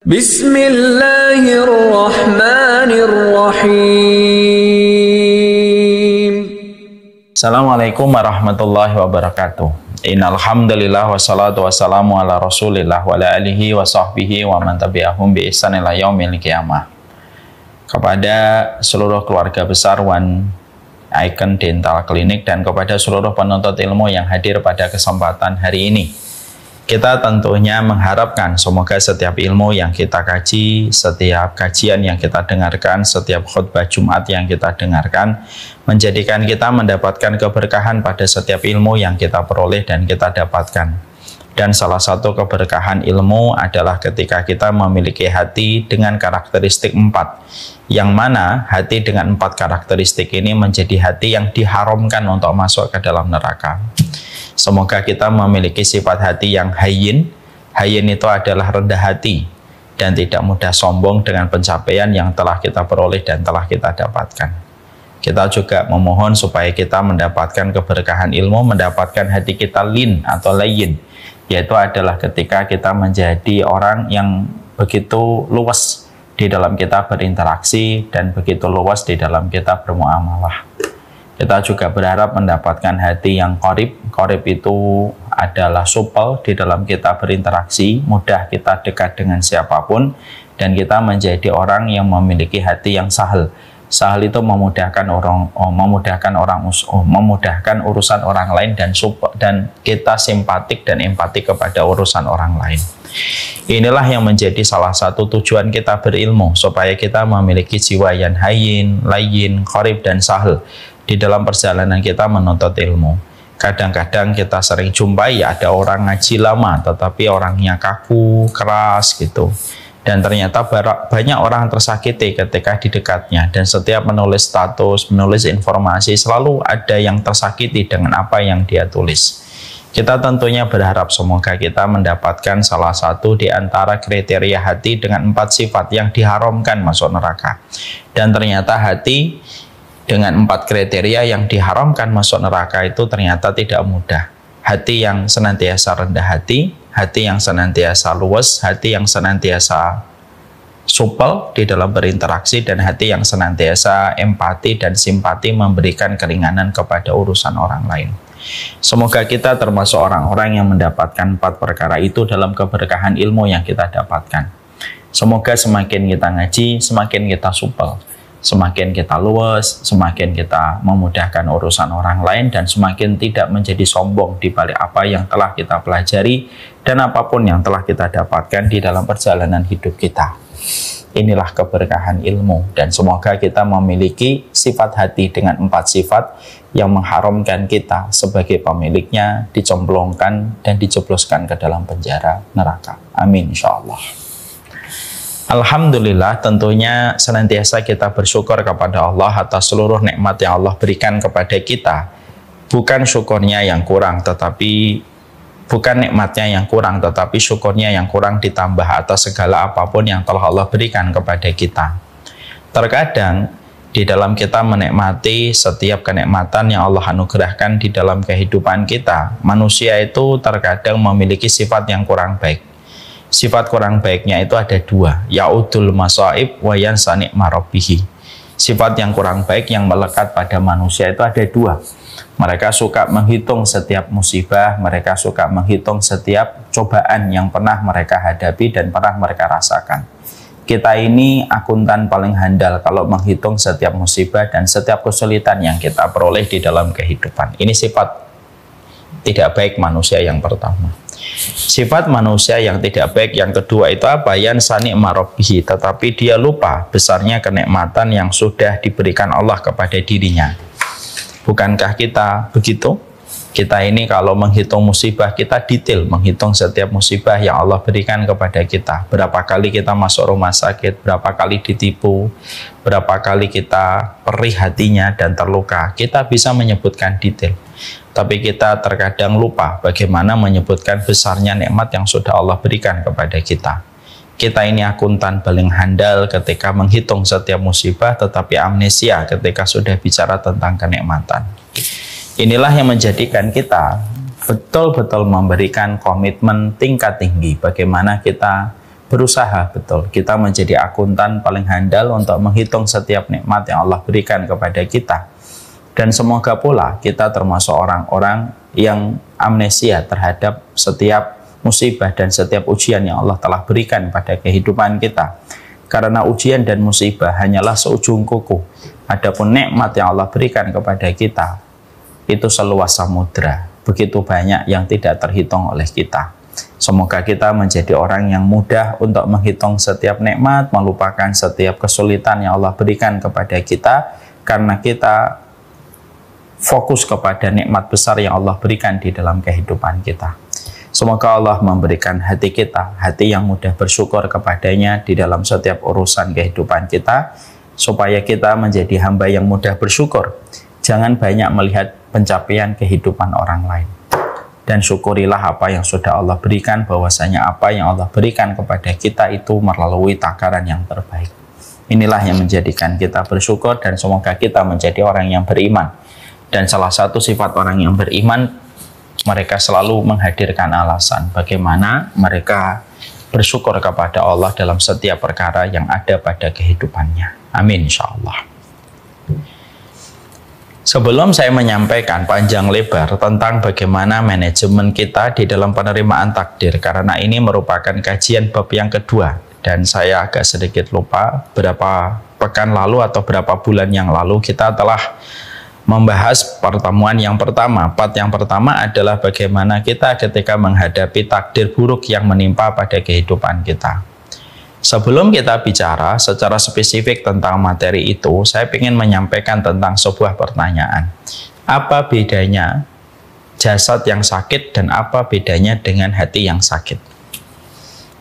Bismillahirrahmanirrahim. Assalamualaikum warahmatullahi wabarakatuh. Innalhamdulillah wassalatu wassalamu ala rasulillah wa ala alihi wa sahbihi wa man tabi'ahum bi ihsan ila yaumil qiyamah. Kepada seluruh keluarga besar One Icon Dental Clinic dan kepada seluruh penuntut ilmu yang hadir pada kesempatan hari ini, kita tentunya mengharapkan semoga setiap ilmu yang kita kaji, setiap kajian yang kita dengarkan, setiap khutbah Jumat yang kita dengarkan, menjadikan kita mendapatkan keberkahan pada setiap ilmu yang kita peroleh dan kita dapatkan. Dan salah satu keberkahan ilmu adalah ketika kita memiliki hati dengan karakteristik 4, yang mana hati dengan 4 karakteristik ini menjadi hati yang diharamkan untuk masuk ke dalam neraka. Semoga kita memiliki sifat hati yang hayyin. Hayyin itu adalah rendah hati dan tidak mudah sombong dengan pencapaian yang telah kita peroleh dan telah kita dapatkan. Kita juga memohon supaya kita mendapatkan keberkahan ilmu, mendapatkan hati kita lin atau layyin, yaitu adalah ketika kita menjadi orang yang begitu luas di dalam kita berinteraksi dan begitu luas di dalam kita bermuamalah. Kita juga berharap mendapatkan hati yang qorib. Qorib itu adalah supel di dalam kita berinteraksi, mudah kita dekat dengan siapapun, dan kita menjadi orang yang memiliki hati yang sahal. Sahal itu memudahkan urusan orang lain, dan kita simpatik dan empati kepada urusan orang lain. Inilah yang menjadi salah satu tujuan kita berilmu, supaya kita memiliki jiwa yang hayyin, layyin, qorib, dan sahal di dalam perjalanan kita menuntut ilmu. Kadang-kadang kita sering jumpai ada orang ngaji lama tetapi orangnya kaku, keras gitu. Dan ternyata banyak orang tersakiti ketika di dekatnya, dan setiap menulis status, menulis informasi, selalu ada yang tersakiti dengan apa yang dia tulis. Kita tentunya berharap semoga kita mendapatkan salah satu di antara kriteria hati dengan 4 sifat yang diharamkan masuk neraka. Dan ternyata hati dengan 4 kriteria yang diharamkan masuk neraka itu ternyata tidak mudah. Hati yang senantiasa rendah hati, hati yang senantiasa luwes, hati yang senantiasa supel di dalam berinteraksi, dan hati yang senantiasa empati dan simpati memberikan keringanan kepada urusan orang lain. Semoga kita termasuk orang-orang yang mendapatkan 4 perkara itu dalam keberkahan ilmu yang kita dapatkan. Semoga semakin kita ngaji, semakin kita supel, semakin kita luas, semakin kita memudahkan urusan orang lain, dan semakin tidak menjadi sombong di balik apa yang telah kita pelajari dan apapun yang telah kita dapatkan di dalam perjalanan hidup kita. Inilah keberkahan ilmu, dan semoga kita memiliki sifat hati dengan 4 sifat yang mengharamkan kita sebagai pemiliknya dicemplungkan dan dijebloskan ke dalam penjara neraka. Amin insyaallah. Alhamdulillah, tentunya senantiasa kita bersyukur kepada Allah atas seluruh nikmat yang Allah berikan kepada kita. Bukan syukurnya yang kurang, bukan nikmatnya yang kurang, tetapi syukurnya yang kurang ditambah atas segala apapun yang telah Allah berikan kepada kita. Terkadang di dalam kita menikmati setiap kenikmatan yang Allah anugerahkan di dalam kehidupan kita, manusia itu terkadang memiliki sifat yang kurang baik. Sifat kurang baiknya itu ada 2, ya'udul masaib wa yansa ni'ma rabbih. Sifat yang kurang baik yang melekat pada manusia itu ada 2. Mereka suka menghitung setiap musibah, mereka suka menghitung setiap cobaan yang pernah mereka hadapi dan pernah mereka rasakan. Kita ini akuntan paling handal kalau menghitung setiap musibah dan setiap kesulitan yang kita peroleh di dalam kehidupan. Ini sifat tidak baik manusia yang pertama. Sifat manusia yang tidak baik yang kedua itu apa? Yansa ni'ma rabbih, tetapi dia lupa besarnya kenikmatan yang sudah diberikan Allah kepada dirinya. Bukankah kita begitu? Kita ini kalau menghitung musibah, kita detail menghitung setiap musibah yang Allah berikan kepada kita. Berapa kali kita masuk rumah sakit, berapa kali ditipu, berapa kali kita perih hatinya dan terluka. Kita bisa menyebutkan detail. Tapi kita terkadang lupa bagaimana menyebutkan besarnya nikmat yang sudah Allah berikan kepada kita. Kita ini akuntan paling handal ketika menghitung setiap musibah, tetapi amnesia ketika sudah bicara tentang kenikmatan. Inilah yang menjadikan kita betul-betul memberikan komitmen tingkat tinggi bagaimana kita berusaha betul kita menjadi akuntan paling handal untuk menghitung setiap nikmat yang Allah berikan kepada kita. Dan semoga pula kita termasuk orang-orang yang amnesia terhadap setiap musibah dan setiap ujian yang Allah telah berikan pada kehidupan kita. Karena ujian dan musibah hanyalah seujung kuku. Adapun nikmat yang Allah berikan kepada kita itu seluas samudra. Begitu banyak yang tidak terhitung oleh kita. Semoga kita menjadi orang yang mudah untuk menghitung setiap nikmat, melupakan setiap kesulitan yang Allah berikan kepada kita, karena kita fokus kepada nikmat besar yang Allah berikan di dalam kehidupan kita. Semoga Allah memberikan hati kita, hati yang mudah bersyukur kepadanya di dalam setiap urusan kehidupan kita, supaya kita menjadi hamba yang mudah bersyukur. Jangan banyak melihat pencapaian kehidupan orang lain. Dan syukurilah apa yang sudah Allah berikan, bahwasanya apa yang Allah berikan kepada kita itu melalui takaran yang terbaik. Inilah yang menjadikan kita bersyukur, dan semoga kita menjadi orang yang beriman. Dan salah satu sifat orang yang beriman, mereka selalu menghadirkan alasan bagaimana mereka bersyukur kepada Allah dalam setiap perkara yang ada pada kehidupannya. Amin insyaallah. Sebelum saya menyampaikan panjang lebar tentang bagaimana manajemen kita di dalam penerimaan takdir, karena ini merupakan kajian bab yang kedua, dan saya agak sedikit lupa berapa pekan lalu atau berapa bulan yang lalu kita telah membahas pertemuan yang pertama. Part yang pertama adalah bagaimana kita ketika menghadapi takdir buruk yang menimpa pada kehidupan kita. Sebelum kita bicara secara spesifik tentang materi itu, saya ingin menyampaikan tentang sebuah pertanyaan. Apa bedanya jasad yang sakit dan apa bedanya dengan hati yang sakit?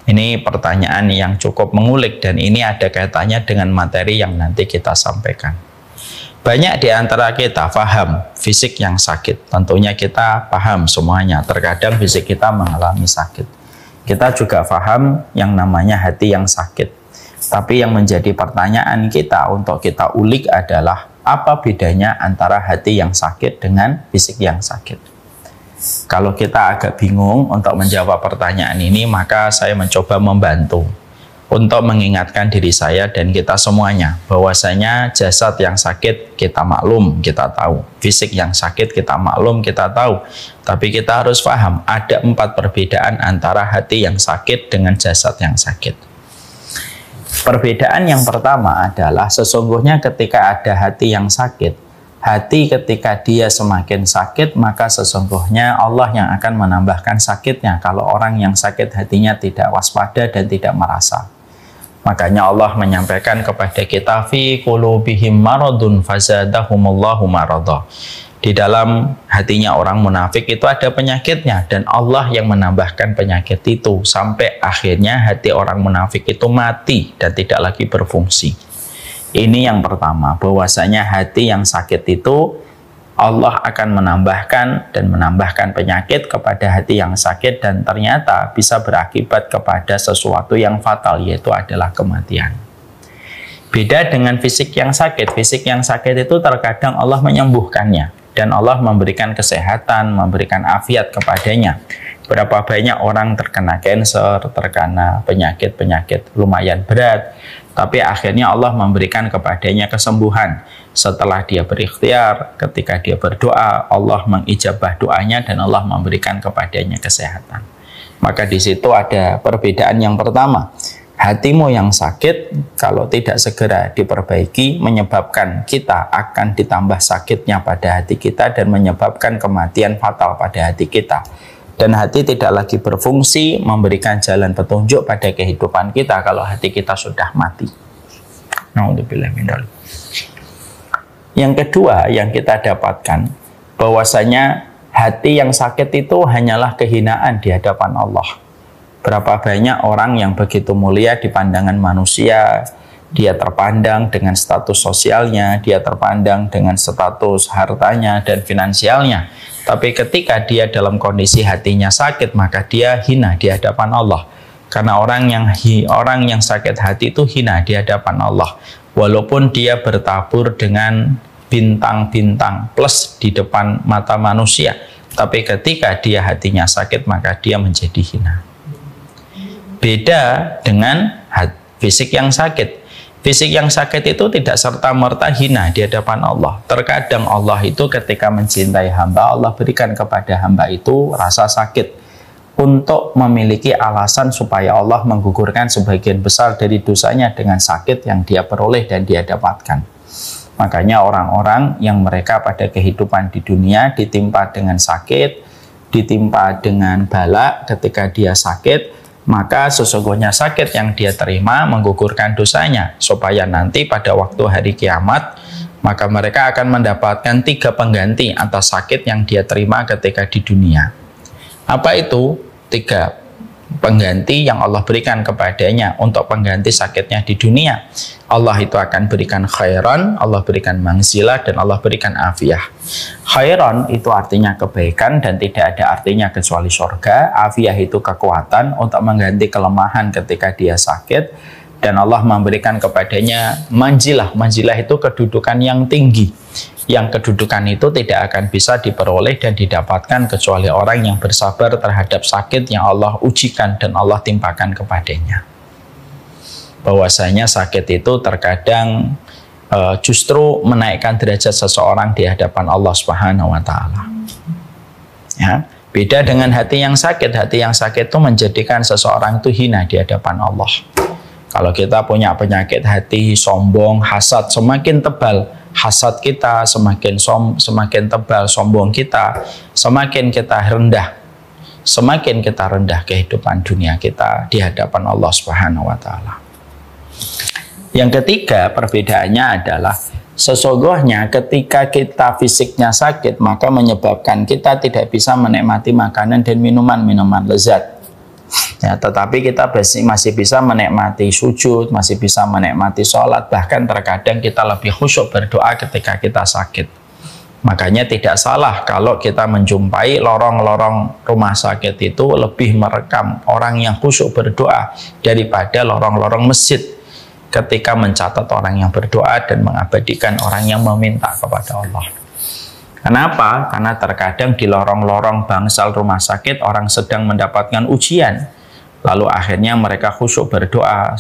Ini pertanyaan yang cukup mengulik, dan ini ada kaitannya dengan materi yang nanti kita sampaikan. Banyak di antara kita paham fisik yang sakit. Tentunya kita paham semuanya. Terkadang fisik kita mengalami sakit. Kita juga paham yang namanya hati yang sakit. Tapi yang menjadi pertanyaan kita untuk kita ulik adalah apa bedanya antara hati yang sakit dengan fisik yang sakit. Kalau kita agak bingung untuk menjawab pertanyaan ini, maka saya mencoba membantu untuk mengingatkan diri saya dan kita semuanya bahwasanya jasad yang sakit kita maklum, kita tahu. Fisik yang sakit kita maklum, kita tahu. Tapi kita harus paham ada 4 perbedaan antara hati yang sakit dengan jasad yang sakit. Perbedaan yang pertama adalah sesungguhnya ketika ada hati yang sakit, hati ketika dia semakin sakit, maka sesungguhnya Allah yang akan menambahkan sakitnya kalau orang yang sakit hatinya tidak waspada dan tidak merasa. Makanya Allah menyampaikan kepada kita, fi qulubihim maradun fazadahumullahu marada. Di dalam hatinya orang munafik itu ada penyakitnya, dan Allah yang menambahkan penyakit itu sampai akhirnya hati orang munafik itu mati dan tidak lagi berfungsi. Ini yang pertama, bahwasanya hati yang sakit itu Allah akan menambahkan penyakit kepada hati yang sakit, dan ternyata bisa berakibat kepada sesuatu yang fatal, yaitu adalah kematian. Beda dengan fisik yang sakit. Fisik yang sakit itu terkadang Allah menyembuhkannya, dan Allah memberikan kesehatan, memberikan afiat kepadanya. Berapa banyak orang terkena kanker, terkena penyakit-penyakit lumayan berat, tapi akhirnya Allah memberikan kepadanya kesembuhan. Setelah dia berikhtiar, ketika dia berdoa, Allah mengijabah doanya dan Allah memberikan kepadanya kesehatan. Maka di situ ada perbedaan yang pertama. Hatimu yang sakit, kalau tidak segera diperbaiki, menyebabkan kita akan ditambah sakitnya pada hati kita dan menyebabkan kematian fatal pada hati kita. Dan hati tidak lagi berfungsi memberikan jalan petunjuk pada kehidupan kita kalau hati kita sudah mati. Na'udzubillah min dzalik. Yang kedua yang kita dapatkan, bahwasanya hati yang sakit itu hanyalah kehinaan di hadapan Allah. Berapa banyak orang yang begitu mulia di pandangan manusia, dia terpandang dengan status sosialnya, dia terpandang dengan status hartanya dan finansialnya. Tapi ketika dia dalam kondisi hatinya sakit, maka dia hina di hadapan Allah. Karena orang yang sakit hati itu hina di hadapan Allah. Walaupun dia bertabur dengan bintang-bintang plus di depan mata manusia, tapi ketika dia hatinya sakit, maka dia menjadi hina. Beda dengan fisik yang sakit. Fisik yang sakit itu tidak serta-merta hina di hadapan Allah. Terkadang Allah itu ketika mencintai hamba, Allah berikan kepada hamba itu rasa sakit untuk memiliki alasan supaya Allah menggugurkan sebagian besar dari dosanya dengan sakit yang dia peroleh dan dia dapatkan. Makanya orang-orang yang mereka pada kehidupan di dunia ditimpa dengan sakit, ditimpa dengan bala ketika dia sakit, maka sesungguhnya sakit yang dia terima menggugurkan dosanya, supaya nanti pada waktu hari kiamat maka mereka akan mendapatkan 3 pengganti atas sakit yang dia terima ketika di dunia. Apa itu 3 pengganti yang Allah berikan kepadanya untuk pengganti sakitnya di dunia? Allah itu akan berikan khairan, Allah berikan mangzilah, dan Allah berikan afiyah. Khairan itu artinya kebaikan dan tidak ada artinya kecuali surga. Afiyah itu kekuatan untuk mengganti kelemahan ketika dia sakit, dan Allah memberikan kepadanya manzilah. Manzilah itu kedudukan yang tinggi, yang kedudukan itu tidak akan bisa diperoleh dan didapatkan kecuali orang yang bersabar terhadap sakit yang Allah ujikan dan Allah timpakan kepadanya. Bahwasanya sakit itu terkadang justru menaikkan derajat seseorang di hadapan Allah Subhanahu wa taala. Ya, beda dengan hati yang sakit. Hati yang sakit itu menjadikan seseorang itu hina di hadapan Allah. Kalau kita punya penyakit hati, sombong, hasad, semakin tebal hasad kita, semakin tebal sombong kita, semakin kita rendah. Semakin kita rendah kehidupan dunia kita di hadapan Allah Subhanahu wa taala. Yang ketiga, perbedaannya adalah sesungguhnya ketika kita fisiknya sakit, maka menyebabkan kita tidak bisa menikmati makanan dan minuman lezat. Ya, tetapi kita masih bisa menikmati sujud, masih bisa menikmati sholat, bahkan terkadang kita lebih khusyuk berdoa ketika kita sakit. Makanya tidak salah kalau kita menjumpai lorong-lorong rumah sakit itu lebih merekam orang yang khusyuk berdoa daripada lorong-lorong masjid ketika mencatat orang yang berdoa dan mengabadikan orang yang meminta kepada Allah. Kenapa? Karena terkadang di lorong-lorong bangsal rumah sakit orang sedang mendapatkan ujian, lalu akhirnya mereka khusyuk berdoa,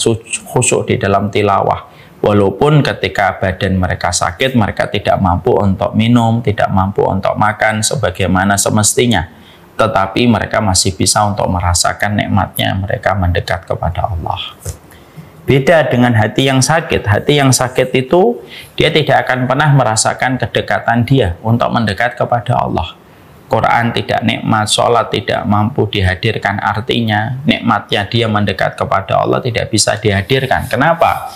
khusyuk di dalam tilawah. Walaupun ketika badan mereka sakit, mereka tidak mampu untuk minum, tidak mampu untuk makan sebagaimana semestinya, tetapi mereka masih bisa untuk merasakan nikmatnya mereka mendekat kepada Allah. Beda dengan hati yang sakit. Hati yang sakit itu dia tidak akan pernah merasakan kedekatan dia untuk mendekat kepada Allah. Quran tidak nikmat, sholat tidak mampu dihadirkan, artinya nikmatnya dia mendekat kepada Allah tidak bisa dihadirkan. Kenapa?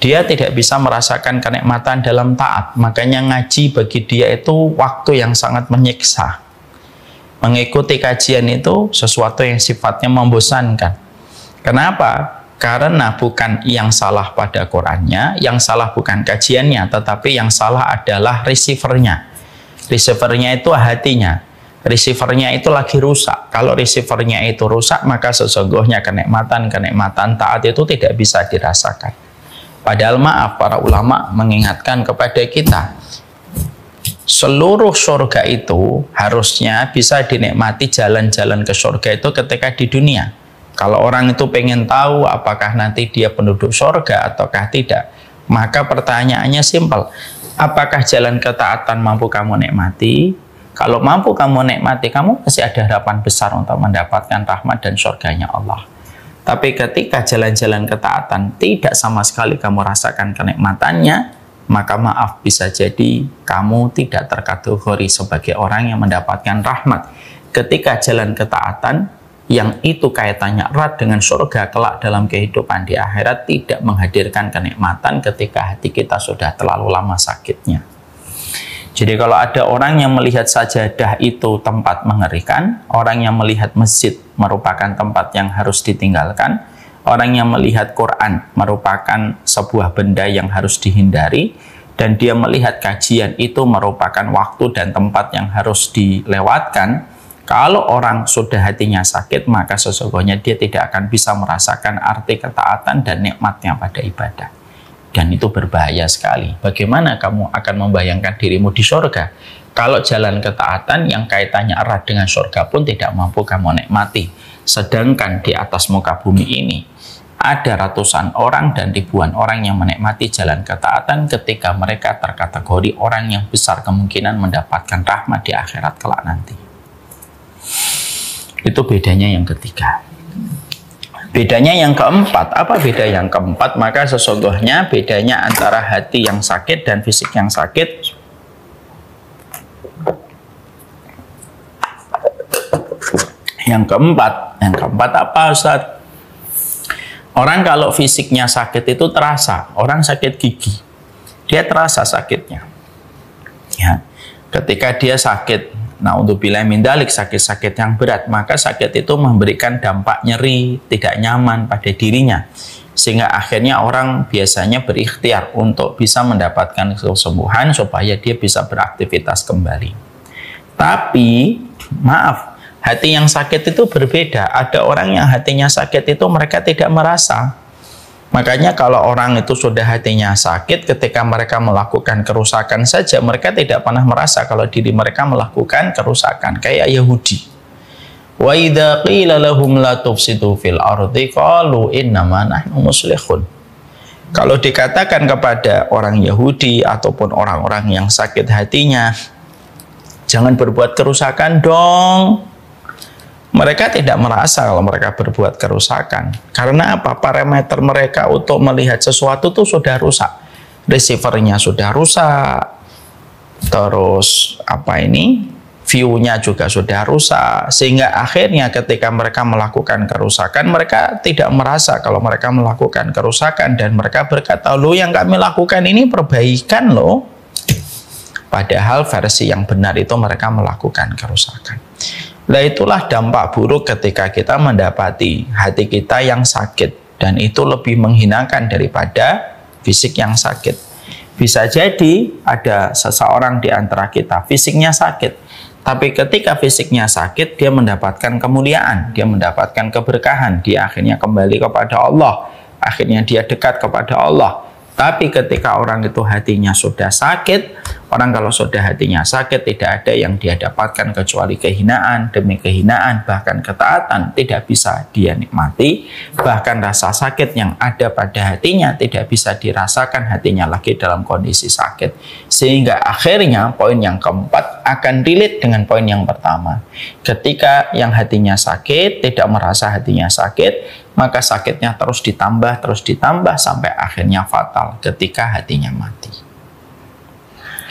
Dia tidak bisa merasakan kenikmatan dalam taat. Makanya ngaji bagi dia itu waktu yang sangat menyiksa. Mengikuti kajian itu sesuatu yang sifatnya membosankan. Kenapa? Karena bukan yang salah pada Qurannya, yang salah bukan kajiannya, tetapi yang salah adalah receivernya. Receivernya itu hatinya. Receivernya itu lagi rusak. Kalau receivernya itu rusak, maka sesungguhnya kenikmatan taat itu tidak bisa dirasakan. Padahal maaf, para ulama mengingatkan kepada kita, seluruh surga itu harusnya bisa dinikmati jalan-jalan ke surga itu ketika di dunia. Kalau orang itu pengen tahu apakah nanti dia penduduk surga ataukah tidak, maka pertanyaannya simpel. Apakah jalan ketaatan mampu kamu nikmati? Kalau mampu kamu nikmati, kamu pasti ada harapan besar untuk mendapatkan rahmat dan surganya Allah. Tapi ketika jalan-jalan ketaatan tidak sama sekali kamu rasakan kenikmatannya, maka maaf, bisa jadi kamu tidak terkategori sebagai orang yang mendapatkan rahmat. Ketika jalan ketaatan yang itu kaitannya erat dengan surga kelak dalam kehidupan di akhirat tidak menghadirkan kenikmatan ketika hati kita sudah terlalu lama sakitnya. Jadi kalau ada orang yang melihat sajadah itu tempat mengerikan, orang yang melihat masjid merupakan tempat yang harus ditinggalkan, orang yang melihat Quran merupakan sebuah benda yang harus dihindari, dan dia melihat kajian itu merupakan waktu dan tempat yang harus dilewatkan, kalau orang sudah hatinya sakit, maka sesungguhnya dia tidak akan bisa merasakan arti ketaatan dan nikmatnya pada ibadah. Dan itu berbahaya sekali. Bagaimana kamu akan membayangkan dirimu di surga Kalau jalan ketaatan yang kaitannya erat dengan surga pun tidak mampu kamu nikmati. Sedangkan di atas muka bumi ini ada ratusan orang dan ribuan orang yang menikmati jalan ketaatan ketika mereka terkategori orang yang besar kemungkinan mendapatkan rahmat di akhirat kelak nanti. Itu bedanya yang ketiga. Bedanya yang keempat, apa beda yang keempat? Maka sesungguhnya bedanya antara hati yang sakit dan fisik yang sakit. Yang keempat apa Ustaz? Orang kalau fisiknya sakit itu terasa, orang sakit gigi, dia terasa sakitnya. Ya, ketika dia sakit, naudzubillah min dzalik, sakit-sakit yang berat, maka sakit itu memberikan dampak nyeri, tidak nyaman pada dirinya. Sehingga akhirnya orang biasanya berikhtiar untuk bisa mendapatkan kesembuhan supaya dia bisa beraktivitas kembali. Tapi, maaf, hati yang sakit itu berbeda. Ada orang yang hatinya sakit itu mereka tidak merasa. Makanya kalau orang itu sudah hatinya sakit, ketika mereka melakukan kerusakan saja, mereka tidak pernah merasa kalau diri mereka melakukan kerusakan. Kayak Yahudi. Wa idza qila lahum la tufsidu fil ardi qalu innama nahnu muslihun. Kalau dikatakan kepada orang Yahudi ataupun orang-orang yang sakit hatinya, jangan berbuat kerusakan dong. Mereka tidak merasa kalau mereka berbuat kerusakan. Karena apa? Parameter mereka untuk melihat sesuatu itu sudah rusak. Receivernya sudah rusak. Terus view-nya juga sudah rusak. Sehingga akhirnya ketika mereka melakukan kerusakan, mereka tidak merasa kalau mereka melakukan kerusakan. Dan mereka berkata, loh yang kami lakukan ini perbaikan loh. Padahal versi yang benar itu mereka melakukan kerusakan. Nah itulah dampak buruk ketika kita mendapati hati kita yang sakit. Dan itu lebih menghinakan daripada fisik yang sakit. Bisa jadi ada seseorang di antara kita fisiknya sakit. Tapi ketika fisiknya sakit, dia mendapatkan kemuliaan. Dia mendapatkan keberkahan. Dia akhirnya kembali kepada Allah. Akhirnya dia dekat kepada Allah. Tapi ketika orang itu hatinya sudah sakit, orang kalau sudah hatinya sakit tidak ada yang dia dapatkan kecuali kehinaan demi kehinaan, bahkan ketaatan tidak bisa dia nikmati, bahkan rasa sakit yang ada pada hatinya tidak bisa dirasakan hatinya lagi dalam kondisi sakit. Sehingga akhirnya poin yang keempat akan relate dengan poin yang pertama. Ketika yang hatinya sakit, tidak merasa hatinya sakit, maka sakitnya terus ditambah sampai akhirnya fatal ketika hatinya mati.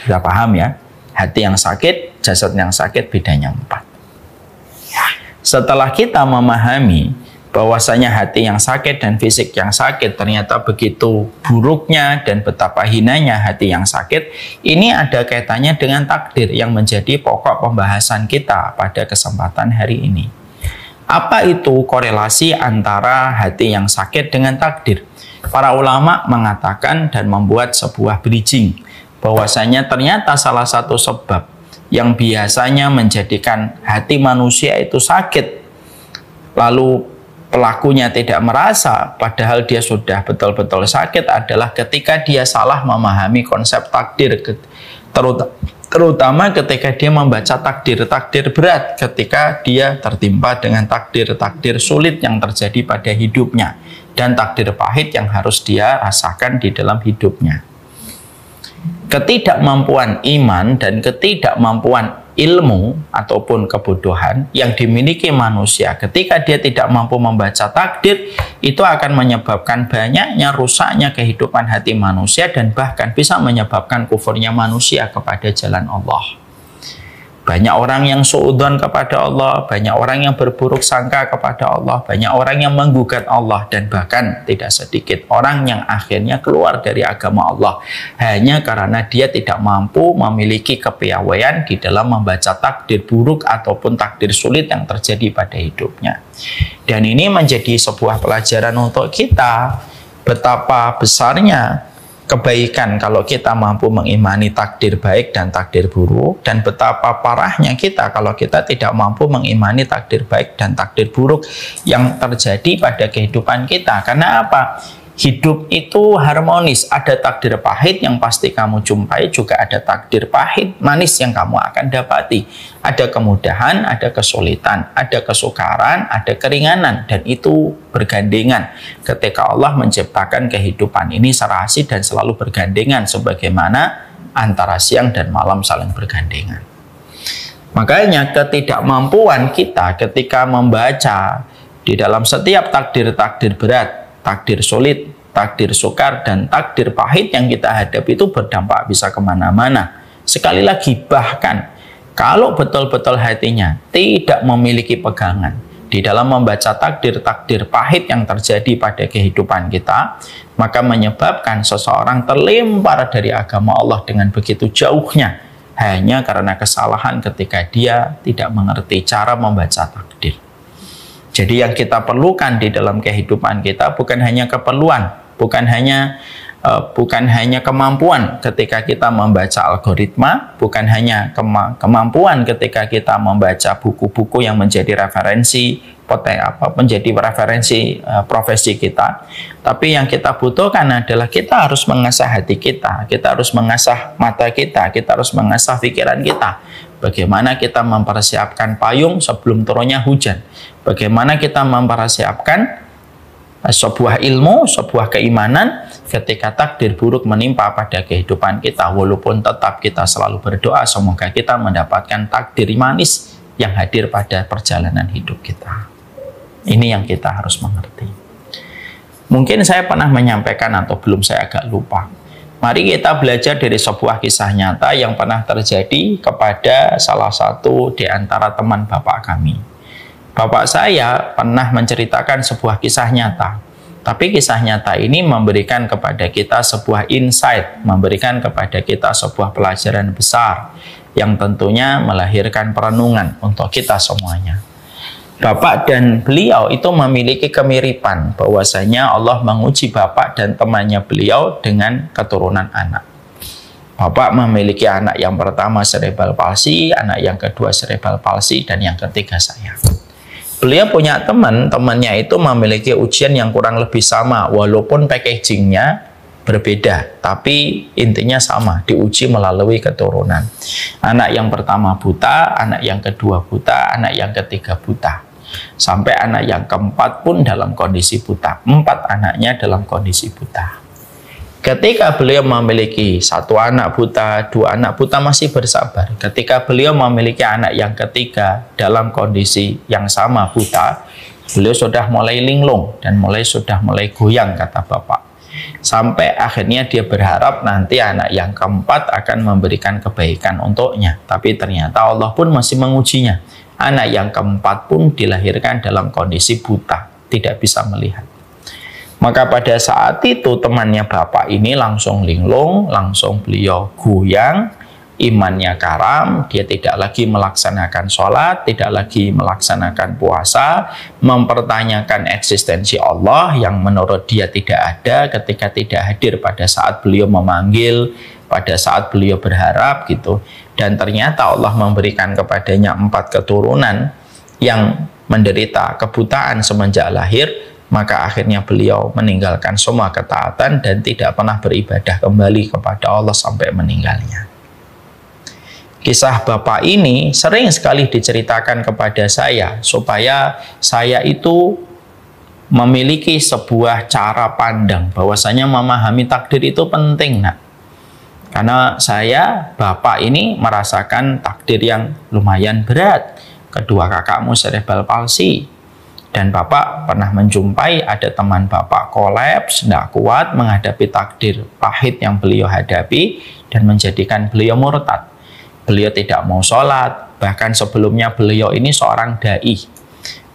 Kita paham ya? Hati yang sakit, jasad yang sakit, bedanya 4. Setelah kita memahami bahwasanya hati yang sakit dan fisik yang sakit ternyata begitu buruknya dan betapa hinanya hati yang sakit, ini ada kaitannya dengan takdir yang menjadi pokok pembahasan kita pada kesempatan hari ini. Apa itu korelasi antara hati yang sakit dengan takdir? Para ulama mengatakan dan membuat sebuah bridging bahwasanya ternyata salah satu sebab yang biasanya menjadikan hati manusia itu sakit lalu pelakunya tidak merasa padahal dia sudah betul-betul sakit adalah ketika dia salah memahami konsep takdir, terutama ketika dia membaca takdir-takdir berat, ketika dia tertimpa dengan takdir-takdir sulit yang terjadi pada hidupnya dan takdir pahit yang harus dia rasakan di dalam hidupnya. Ketidakmampuan iman dan ketidakmampuan ilmu ataupun kebodohan yang dimiliki manusia ketika dia tidak mampu membaca takdir itu akan menyebabkan banyaknya rusaknya kehidupan hati manusia dan bahkan bisa menyebabkan kufurnya manusia kepada jalan Allah. Banyak orang yang suudzon kepada Allah, banyak orang yang berburuk sangka kepada Allah, banyak orang yang menggugat Allah, dan bahkan tidak sedikit orang yang akhirnya keluar dari agama Allah hanya karena dia tidak mampu memiliki kepiawaian di dalam membaca takdir buruk ataupun takdir sulit yang terjadi pada hidupnya. Dan ini menjadi sebuah pelajaran untuk kita betapa besarnya kebaikan kalau kita mampu mengimani takdir baik dan takdir buruk, dan betapa parahnya kita kalau kita tidak mampu mengimani takdir baik dan takdir buruk yang terjadi pada kehidupan kita. Karena apa? Hidup itu harmonis, ada takdir pahit yang pasti kamu jumpai, juga ada takdir pahit manis yang kamu akan dapati. Ada kemudahan, ada kesulitan, ada kesukaran, ada keringanan, dan itu bergandengan. Ketika Allah menciptakan kehidupan ini serasi dan selalu bergandengan, sebagaimana antara siang dan malam saling bergandengan. Makanya ketidakmampuan kita ketika membaca di dalam setiap takdir-takdir berat, takdir sulit, takdir sukar, dan takdir pahit yang kita hadapi itu berdampak bisa kemana-mana. Sekali lagi, bahkan kalau betul-betul hatinya tidak memiliki pegangan di dalam membaca takdir-takdir pahit yang terjadi pada kehidupan kita, maka menyebabkan seseorang terlempar dari agama Allah dengan begitu jauhnya, hanya karena kesalahan ketika dia tidak mengerti cara membaca takdir. Jadi yang kita perlukan di dalam kehidupan kita bukan hanya keperluan, bukan hanya kemampuan ketika kita membaca algoritma, bukan hanya kemampuan ketika kita membaca buku-buku yang menjadi referensi profesi kita. Tapi yang kita butuhkan adalah kita harus mengasah hati kita harus mengasah mata kita harus mengasah pikiran kita. Bagaimana kita mempersiapkan payung sebelum turunnya hujan? Bagaimana kita mempersiapkan sebuah ilmu, sebuah keimanan ketika takdir buruk menimpa pada kehidupan kita, walaupun tetap kita selalu berdoa semoga kita mendapatkan takdir manis yang hadir pada perjalanan hidup kita. Ini yang kita harus mengerti. Mungkin saya pernah menyampaikan atau belum, saya agak lupa. Mari kita belajar dari sebuah kisah nyata yang pernah terjadi kepada salah satu di antara teman bapak kami. Bapak saya pernah menceritakan sebuah kisah nyata. Tapi kisah nyata ini memberikan kepada kita sebuah insight, memberikan kepada kita sebuah pelajaran besar yang tentunya melahirkan perenungan untuk kita semuanya. Bapak dan beliau itu memiliki kemiripan, bahwasanya Allah menguji bapak dan temannya beliau dengan keturunan anak. Bapak memiliki anak yang pertama cerebral palsy, anak yang kedua cerebral palsy, dan yang ketiga saya. Beliau punya temannya itu memiliki ujian yang kurang lebih sama, walaupun packagingnya berbeda, tapi intinya sama, diuji melalui keturunan. Anak yang pertama buta, anak yang kedua buta, anak yang ketiga buta. Sampai anak yang keempat pun dalam kondisi buta. 4 anaknya dalam kondisi buta. Ketika beliau memiliki 1 anak buta, 2 anak buta masih bersabar. Ketika beliau memiliki anak yang ketiga dalam kondisi yang sama buta, beliau sudah mulai linglung dan sudah mulai goyang, kata bapak. Sampai akhirnya dia berharap nanti anak yang keempat akan memberikan kebaikan untuknya. Tapi ternyata Allah pun masih mengujinya. Anak yang keempat pun dilahirkan dalam kondisi buta, tidak bisa melihat. Maka pada saat itu temannya bapak ini langsung linglung, langsung beliau goyang, imannya karam, dia tidak lagi melaksanakan sholat, tidak lagi melaksanakan puasa, mempertanyakan eksistensi Allah yang menurut dia tidak ada ketika tidak hadir pada saat beliau memanggil, pada saat beliau berharap gitu. Dan ternyata Allah memberikan kepadanya 4 keturunan yang menderita kebutaan semenjak lahir. Maka akhirnya beliau meninggalkan semua ketaatan dan tidak pernah beribadah kembali kepada Allah sampai meninggalnya. Kisah bapak ini sering sekali diceritakan kepada saya, supaya saya itu memiliki sebuah cara pandang bahwasanya memahami takdir itu penting, nak. Karena saya, bapak ini merasakan takdir yang lumayan berat. Kedua kakakmu cerebral palsy. Dan bapak pernah menjumpai ada teman bapak kolaps, tidak kuat menghadapi takdir pahit yang beliau hadapi dan menjadikan beliau murtad. Beliau tidak mau sholat, bahkan sebelumnya beliau ini seorang da'i.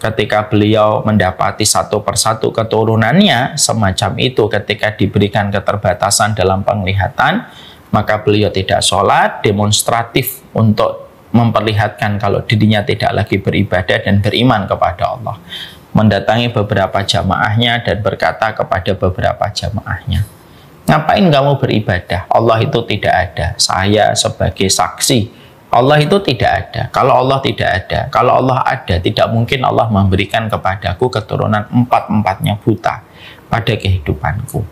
Ketika beliau mendapati satu persatu keturunannya semacam itu, ketika diberikan keterbatasan dalam penglihatan, maka beliau tidak sholat, demonstratif untuk memperlihatkan kalau dirinya tidak lagi beribadah dan beriman kepada Allah. Mendatangi beberapa jamaahnya dan berkata kepada beberapa jamaahnya, ngapain kamu beribadah? Allah itu tidak ada. Saya sebagai saksi, Allah itu tidak ada. Kalau Allah tidak ada, kalau Allah ada, tidak mungkin Allah memberikan kepadaku keturunan 4-4-nya buta. pada kehidupanku.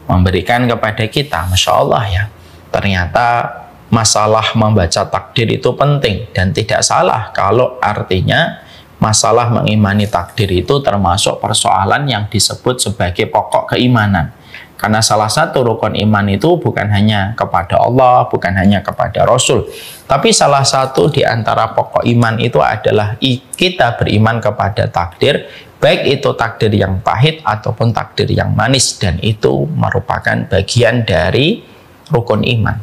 Memberikan kepada kita, Masya Allah ya, ternyata masalah membaca takdir itu penting dan tidak salah kalau artinya masalah mengimani takdir itu termasuk persoalan yang disebut sebagai pokok keimanan. Karena salah satu rukun iman itu bukan hanya kepada Allah, bukan hanya kepada Rasul, tapi salah satu di antara pokok iman itu adalah kita beriman kepada takdir, baik itu takdir yang pahit ataupun takdir yang manis, dan itu merupakan bagian dari rukun iman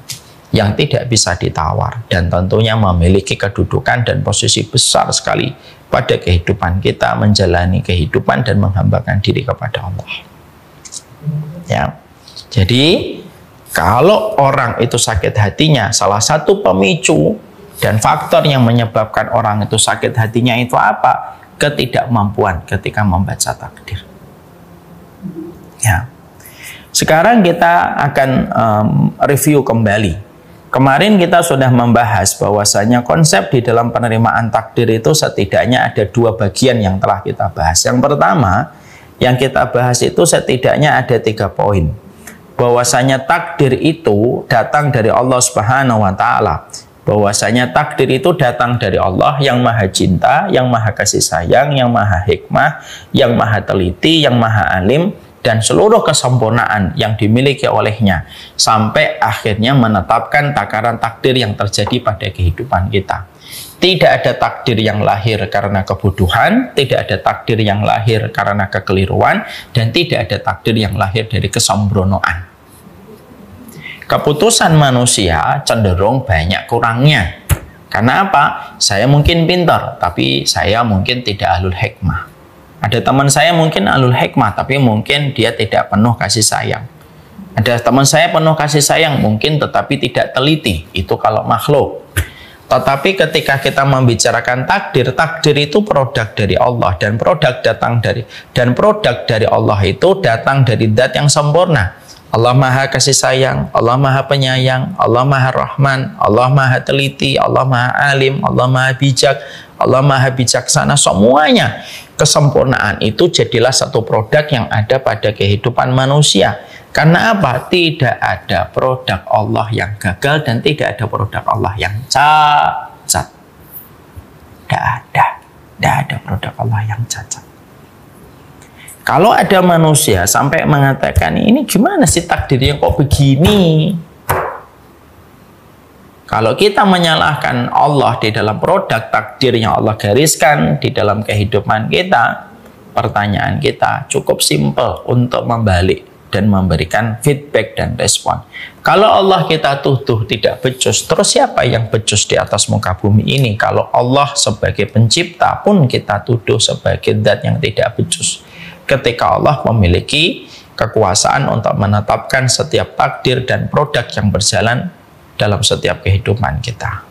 yang tidak bisa ditawar dan tentunya memiliki kedudukan dan posisi besar sekali pada kehidupan kita menjalani kehidupan dan menghambakan diri kepada Allah. Ya. Jadi kalau orang itu sakit hatinya, salah satu pemicu dan faktor yang menyebabkan orang itu sakit hatinya itu apa? Ketidakmampuan ketika membaca takdir. Ya. Sekarang kita akan review kembali. Kemarin kita sudah membahas bahwasanya konsep di dalam penerimaan takdir itu setidaknya ada dua bagian yang telah kita bahas. Yang pertama, yang kita bahas itu setidaknya ada 3 poin. Bahwasanya takdir itu datang dari Allah Subhanahu wa Ta'ala. Bahwasanya takdir itu datang dari Allah yang maha cinta, yang maha kasih sayang, yang maha hikmah, yang maha teliti, yang maha alim, dan seluruh kesempurnaan yang dimiliki olehnya sampai akhirnya menetapkan takaran takdir yang terjadi pada kehidupan kita. Tidak ada takdir yang lahir karena kebutuhan, tidak ada takdir yang lahir karena kekeliruan, dan tidak ada takdir yang lahir dari kesembronoan. Keputusan manusia cenderung banyak kurangnya. Karena apa? Saya mungkin pintar, tapi saya mungkin tidak ahlul hikmah. Ada teman saya mungkin ahlul hikmah, tapi mungkin dia tidak penuh kasih sayang. Ada teman saya penuh kasih sayang, mungkin tetapi tidak teliti. Itu kalau makhluk. Tetapi ketika kita membicarakan takdir, takdir itu produk dari Allah, dan produk dari Allah itu datang dari zat yang sempurna. Allah maha kasih sayang, Allah maha penyayang, Allah maha rahman, Allah maha teliti, Allah maha alim, Allah maha bijak, Allah maha bijaksana. Semuanya kesempurnaan itu jadilah satu produk yang ada pada kehidupan manusia. Karena apa? Tidak ada produk Allah yang gagal dan tidak ada produk Allah yang cacat. Tidak ada produk Allah yang cacat. Kalau ada manusia sampai mengatakan, ini gimana sih takdirnya kok begini? Kalau kita menyalahkan Allah di dalam produk takdir yang Allah gariskan di dalam kehidupan kita, pertanyaan kita cukup simpel untuk membalik dan memberikan feedback dan respon. Kalau Allah kita tuduh tidak becus, terus siapa yang becus di atas muka bumi ini? Kalau Allah sebagai pencipta pun kita tuduh sebagai zat yang tidak becus. Ketika Allah memiliki kekuasaan untuk menetapkan setiap takdir dan produk yang berjalan dalam setiap kehidupan kita.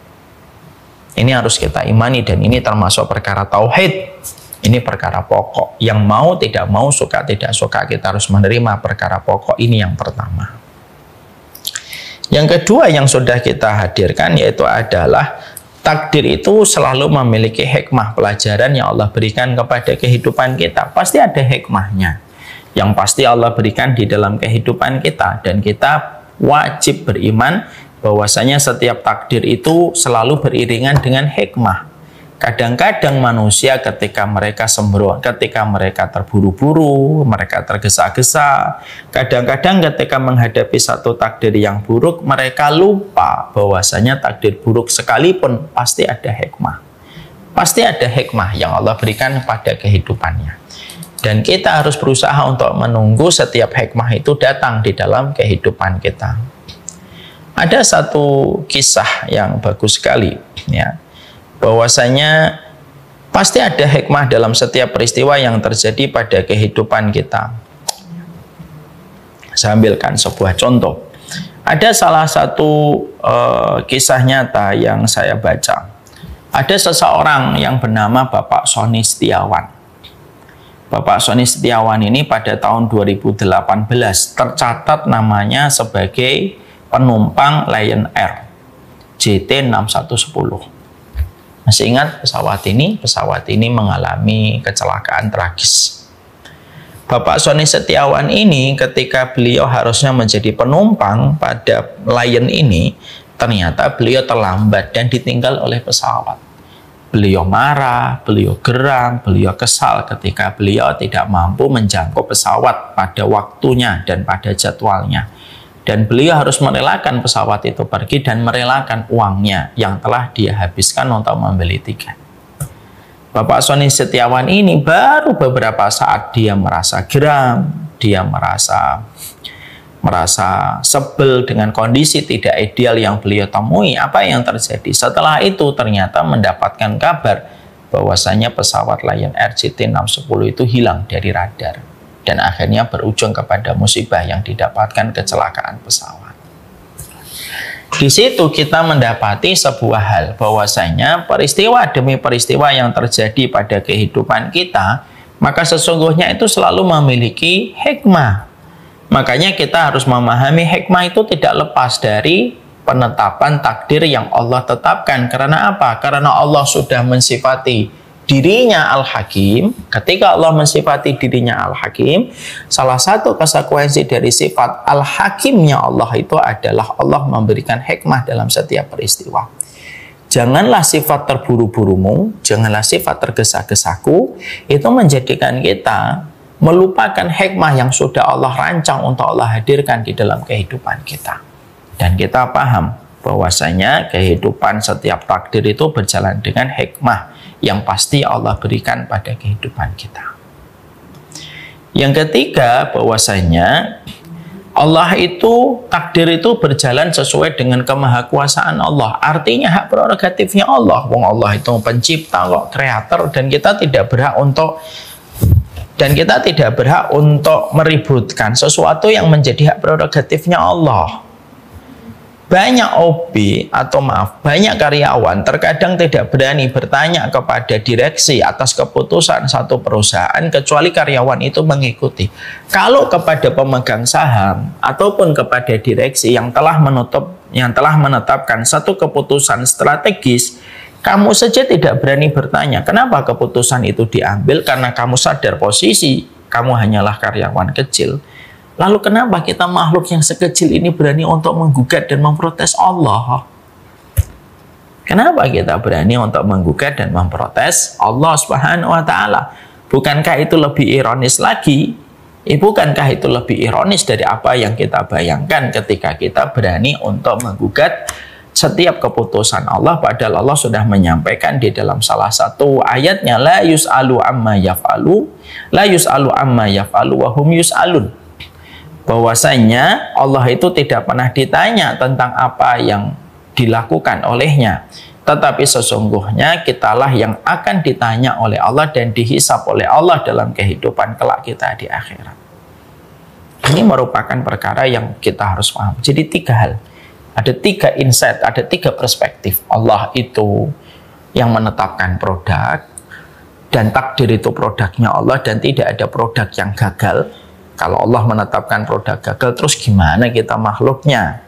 Ini harus kita imani dan ini termasuk perkara tauhid. Ini perkara pokok. Yang mau tidak mau, suka tidak suka, kita harus menerima perkara pokok ini yang pertama. Yang kedua yang sudah kita hadirkan yaitu adalah takdir itu selalu memiliki hikmah, pelajaran yang Allah berikan kepada kehidupan kita. Pasti ada hikmahnya yang pasti Allah berikan di dalam kehidupan kita, dan kita wajib beriman bahwasanya setiap takdir itu selalu beriringan dengan hikmah. Kadang-kadang manusia ketika mereka sembrono, ketika mereka terburu-buru, mereka tergesa-gesa, kadang-kadang ketika menghadapi satu takdir yang buruk, mereka lupa bahwasanya takdir buruk sekalipun pasti ada hikmah. Pasti ada hikmah yang Allah berikan pada kehidupannya. Dan kita harus berusaha untuk menunggu setiap hikmah itu datang di dalam kehidupan kita. Ada satu kisah yang bagus sekali, ya. Bahwasanya pasti ada hikmah dalam setiap peristiwa yang terjadi pada kehidupan kita. Saya ambilkan sebuah contoh. Ada salah satu kisah nyata yang saya baca. Ada seseorang yang bernama Bapak Sony Setiawan. Bapak Sony Setiawan ini pada tahun 2018 tercatat namanya sebagai penumpang Lion Air JT6110. Masih ingat pesawat ini? Pesawat ini mengalami kecelakaan tragis. Bapak Sony Setiawan ini ketika beliau harusnya menjadi penumpang pada Lion ini, ternyata beliau terlambat dan ditinggal oleh pesawat. Beliau marah, beliau geram, beliau kesal ketika beliau tidak mampu menjangkau pesawat pada waktunya dan pada jadwalnya. Dan beliau harus merelakan pesawat itu pergi dan merelakan uangnya yang telah dia habiskan untuk membeli tiket. Bapak Sony Setiawan ini baru beberapa saat dia merasa geram, dia merasa sebel dengan kondisi tidak ideal yang beliau temui. Apa yang terjadi? Setelah itu ternyata mendapatkan kabar bahwasanya pesawat Lion Air JT610 itu hilang dari radar dan akhirnya berujung kepada musibah yang didapatkan kecelakaan pesawat. Di situ kita mendapati sebuah hal bahwasanya peristiwa demi peristiwa yang terjadi pada kehidupan kita, maka sesungguhnya itu selalu memiliki hikmah. Makanya kita harus memahami hikmah itu tidak lepas dari penetapan takdir yang Allah tetapkan. Karena apa? Karena Allah sudah mensifati dirinya Al-Hakim. Ketika Allah mensifati dirinya Al-Hakim, salah satu konsekuensi dari sifat Al-Hakimnya Allah itu adalah Allah memberikan hikmah dalam setiap peristiwa. Janganlah sifat terburu-burumu, janganlah sifat tergesa-gesaku, itu menjadikan kita melupakan hikmah yang sudah Allah rancang untuk Allah hadirkan di dalam kehidupan kita. Dan kita paham bahwasanya kehidupan setiap takdir itu berjalan dengan hikmah yang pasti Allah berikan pada kehidupan kita. Yang ketiga, bahwasanya Allah itu, takdir itu berjalan sesuai dengan kemahakuasaan Allah. Artinya hak prerogatifnya Allah. Wong Allah itu pencipta kok, kreator, dan kita tidak berhak untuk meributkan sesuatu yang menjadi hak prerogatifnya Allah. Banyak banyak karyawan terkadang tidak berani bertanya kepada direksi atas keputusan satu perusahaan kecuali karyawan itu mengikuti. Kalau kepada pemegang saham ataupun kepada direksi yang telah menetapkan satu keputusan strategis, kamu saja tidak berani bertanya kenapa keputusan itu diambil, karena kamu sadar posisi kamu hanyalah karyawan kecil. Lalu kenapa kita makhluk yang sekecil ini berani untuk menggugat dan memprotes Allah? Kenapa kita berani untuk menggugat dan memprotes Allah Subhanahu wa Ta'ala? Bukankah itu lebih ironis lagi? Bukankah itu lebih ironis dari apa yang kita bayangkan ketika kita berani untuk menggugat setiap keputusan Allah, padahal Allah sudah menyampaikan di dalam salah satu ayatnya, la yus'alu amma yaf'alu wa hum yus'alun. Bahwasanya Allah itu tidak pernah ditanya tentang apa yang dilakukan olehnya, tetapi sesungguhnya kitalah yang akan ditanya oleh Allah dan dihisap oleh Allah dalam kehidupan kelak kita di akhirat. Ini merupakan perkara yang kita harus paham. Jadi 3 hal. Ada 3 insight, ada 3 perspektif. Allah itu yang menetapkan produk, dan takdir itu produknya Allah, dan tidak ada produk yang gagal. Kalau Allah menetapkan produk gagal, terus gimana kita makhluknya?